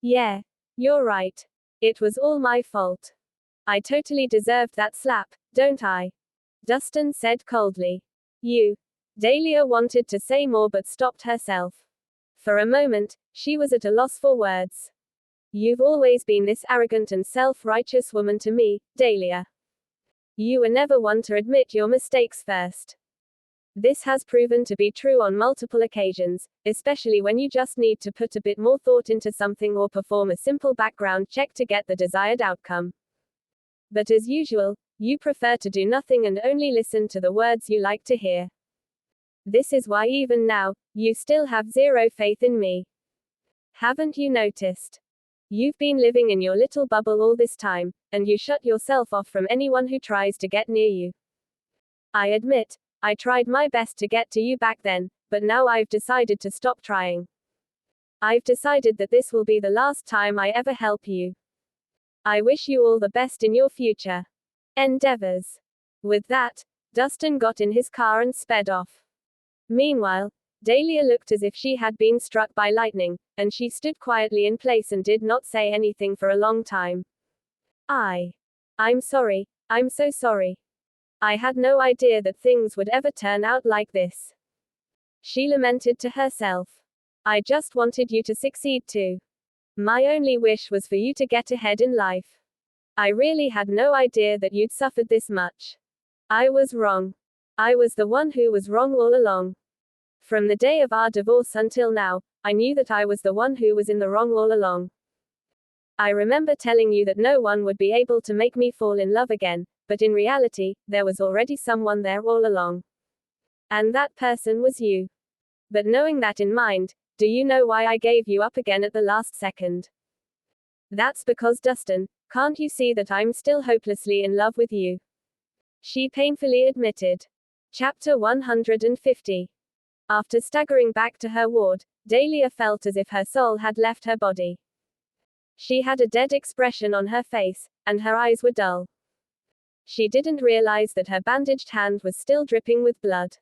Yeah, you're right. It was all my fault. I totally deserved that slap, don't I? Dustin said coldly. You. Dahlia wanted to say more but stopped herself. For a moment, she was at a loss for words. You've always been this arrogant and self-righteous woman to me, Dahlia. You were never one to admit your mistakes first. This has proven to be true on multiple occasions, especially when you just need to put a bit more thought into something or perform a simple background check to get the desired outcome. But as usual, you prefer to do nothing and only listen to the words you like to hear. This is why even now, you still have zero faith in me. Haven't you noticed? You've been living in your little bubble all this time, and you shut yourself off from anyone who tries to get near you. I admit, I tried my best to get to you back then, but now I've decided to stop trying. I've decided that this will be the last time I ever help you. I wish you all the best in your future endeavors. With that, Dustin got in his car and sped off. Meanwhile, Dahlia looked as if she had been struck by lightning, and she stood quietly in place and did not say anything for a long time. I'm sorry, I'm so sorry. I had no idea that things would ever turn out like this. She lamented to herself. I just wanted you to succeed too. My only wish was for you to get ahead in life. I really had no idea that you'd suffered this much. I was wrong. I was the one who was wrong all along. From the day of our divorce until now, I knew that I was the one who was in the wrong all along. I remember telling you that no one would be able to make me fall in love again, but in reality, there was already someone there all along. And that person was you. But knowing that in mind, do you know why I gave you up again at the last second? That's because, Dustin, can't you see that I'm still hopelessly in love with you? She painfully admitted. Chapter 150. After staggering back to her ward, Dahlia felt as if her soul had left her body. She had a dead expression on her face, and her eyes were dull. She didn't realize that her bandaged hand was still dripping with blood.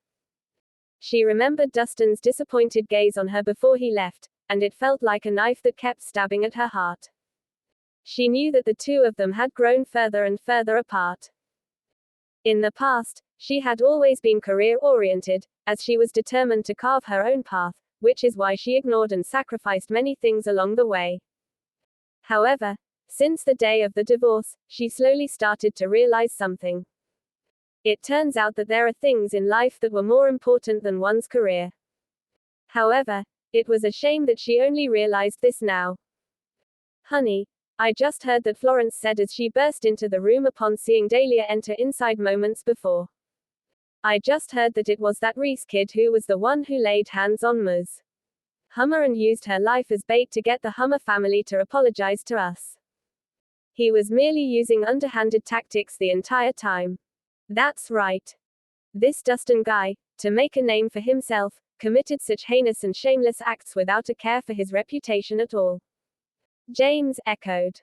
She remembered Dustin's disappointed gaze on her before he left, and it felt like a knife that kept stabbing at her heart. She knew that the two of them had grown further and further apart. In the past, she had always been career-oriented, as she was determined to carve her own path, which is why she ignored and sacrificed many things along the way. However, since the day of the divorce, she slowly started to realize something. It turns out that there are things in life that were more important than one's career. However, it was a shame that she only realized this now. Honey, I just heard that Florence said as she burst into the room upon seeing Dahlia enter inside moments before. I just heard that it was that Rhys kid who was the one who laid hands on Ms. Hummer and used her life as bait to get the Hummer family to apologize to us. He was merely using underhanded tactics the entire time. That's right. This Dustin guy, to make a name for himself, committed such heinous and shameless acts without a care for his reputation at all. James echoed.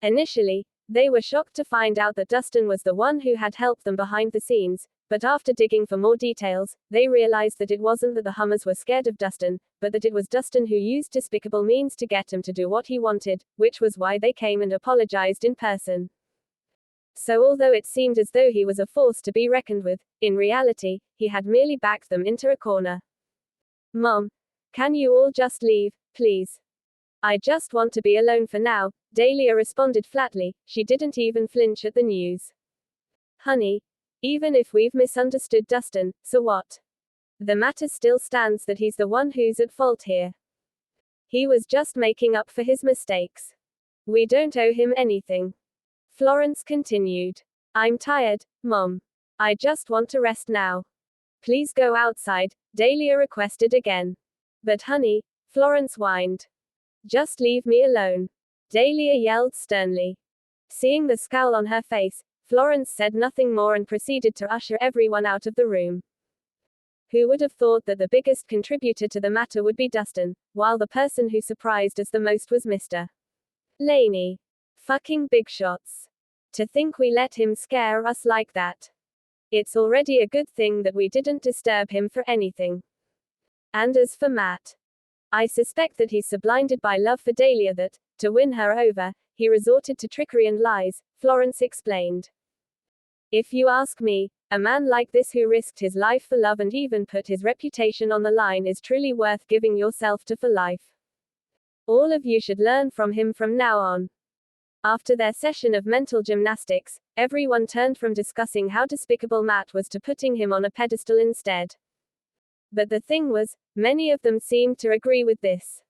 Initially, they were shocked to find out that Dustin was the one who had helped them behind the scenes, but after digging for more details, they realized that it wasn't that the Hummers were scared of Dustin, but that it was Dustin who used despicable means to get him to do what he wanted, which was why they came and apologized in person. So although it seemed as though he was a force to be reckoned with, in reality, he had merely backed them into a corner. Mom, can you all just leave, please? I just want to be alone for now, Dahlia responded flatly. She didn't even flinch at the news. Honey, even if we've misunderstood Dustin, so what? The matter still stands that he's the one who's at fault here. He was just making up for his mistakes. We don't owe him anything. Florence continued. I'm tired, Mom. I just want to rest now. Please go outside, Dahlia requested again. But honey, Florence whined. Just leave me alone. Dahlia yelled sternly. Seeing the scowl on her face, Florence said nothing more and proceeded to usher everyone out of the room. Who would have thought that the biggest contributor to the matter would be Dustin, while the person who surprised us the most was Mr. Laney. Fucking big shots. To think we let him scare us like that. It's already a good thing that we didn't disturb him for anything. And as for Matt, I suspect that he's so blinded by love for Dahlia that, to win her over, he resorted to trickery and lies, Florence explained. If you ask me, a man like this who risked his life for love and even put his reputation on the line is truly worth giving yourself to for life. All of you should learn from him from now on. After their session of mental gymnastics, everyone turned from discussing how despicable Matt was to putting him on a pedestal instead. But the thing was, many of them seemed to agree with this.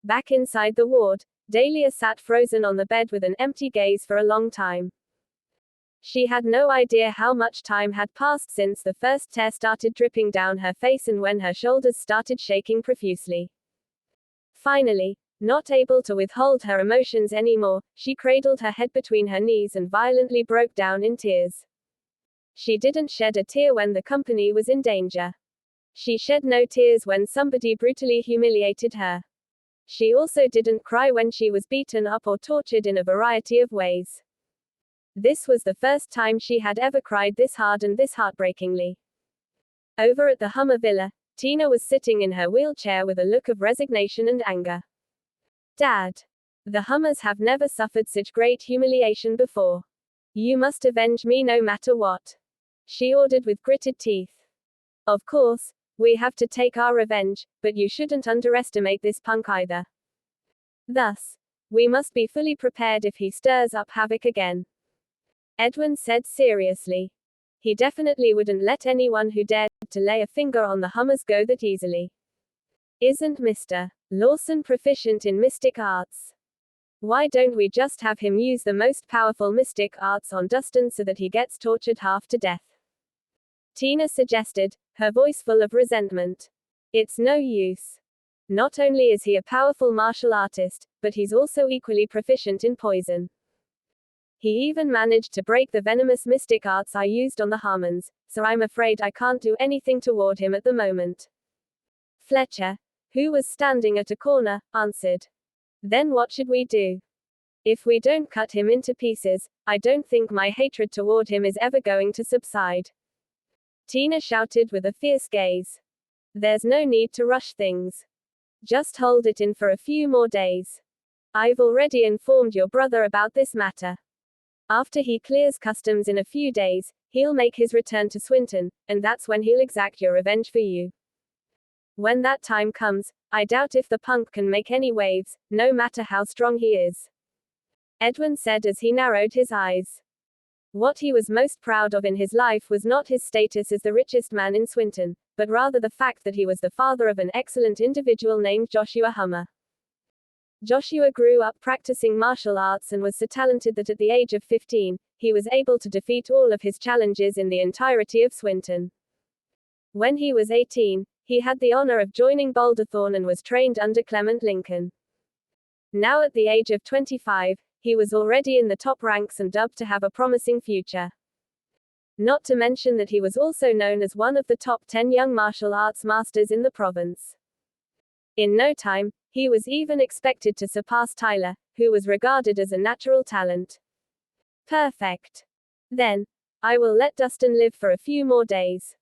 Back inside the ward, Dahlia sat frozen on the bed with an empty gaze for a long time. She had no idea how much time had passed since the first tear started dripping down her face and when her shoulders started shaking profusely. Finally, not able to withhold her emotions anymore, she cradled her head between her knees and violently broke down in tears. She didn't shed a tear when the company was in danger. She shed no tears when somebody brutally humiliated her. She also didn't cry when she was beaten up or tortured in a variety of ways. This was the first time she had ever cried this hard and this heartbreakingly. Over at the Hummer Villa, Tina was sitting in her wheelchair with a look of resignation and anger. Dad. The Hummers have never suffered such great humiliation before. You must avenge me no matter what. She ordered with gritted teeth. Of course, we have to take our revenge, but you shouldn't underestimate this punk either. Thus, we must be fully prepared if he stirs up havoc again. Edwin said seriously. He definitely wouldn't let anyone who dared to lay a finger on the Hummers go that easily. Isn't Mr. Lawson proficient in mystic arts? Why don't we just have him use the most powerful mystic arts on Dustin so that he gets tortured half to death? Tina suggested, her voice full of resentment. It's no use. Not only is he a powerful martial artist, but he's also equally proficient in poison. He even managed to break the venomous mystic arts I used on the Harmons, so I'm afraid I can't do anything toward him at the moment. Fletcher, who was standing at a corner, answered. Then what should we do? If we don't cut him into pieces, I don't think my hatred toward him is ever going to subside. Tina shouted with a fierce gaze. There's no need to rush things. Just hold it in for a few more days. I've already informed your brother about this matter. After he clears customs in a few days, he'll make his return to Swinton, and that's when he'll exact your revenge for you. When that time comes, I doubt if the punk can make any waves, no matter how strong he is. Edwin said as he narrowed his eyes. What he was most proud of in his life was not his status as the richest man in Swinton, but rather the fact that he was the father of an excellent individual named Joshua Hummer. Joshua grew up practicing martial arts and was so talented that at the age of 15, he was able to defeat all of his challenges in the entirety of Swinton. When he was 18, he had the honor of joining Boulderthorn and was trained under Clement Lincoln. Now at the age of 25, he was already in the top ranks and dubbed to have a promising future. Not to mention that he was also known as one of the top 10 young martial arts masters in the province. In no time, he was even expected to surpass Tyler, who was regarded as a natural talent. Perfect. Then, I will let Dustin live for a few more days.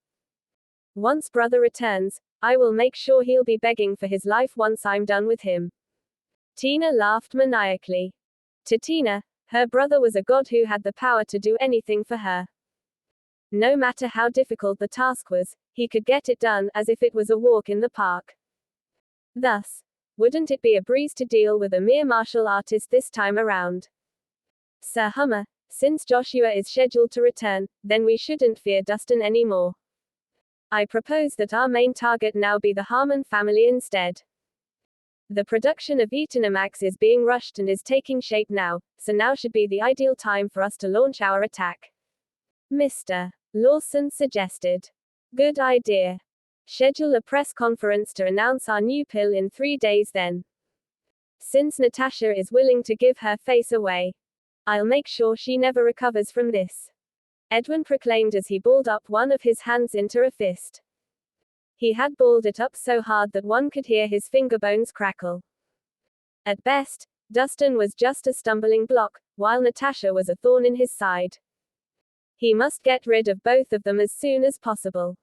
Once brother returns, I will make sure he'll be begging for his life once I'm done with him. Tina laughed maniacally. To Tina, her brother was a god who had the power to do anything for her. No matter how difficult the task was, he could get it done as if it was a walk in the park. Thus, wouldn't it be a breeze to deal with a mere martial artist this time around? Sir Hummer, since Joshua is scheduled to return, then we shouldn't fear Dustin anymore. I propose that our main target now be the Harmon family instead. The production of Etonamax is being rushed and is taking shape now, so now should be the ideal time for us to launch our attack. Mr. Lawson suggested. Good idea. Schedule a press conference to announce our new pill in 3 days then. Since Natasha is willing to give her face away, I'll make sure she never recovers from this. Edwin proclaimed as he balled up one of his hands into a fist. He had balled it up so hard that one could hear his finger bones crackle. At best, Dustin was just a stumbling block, while Natasha was a thorn in his side. He must get rid of both of them as soon as possible.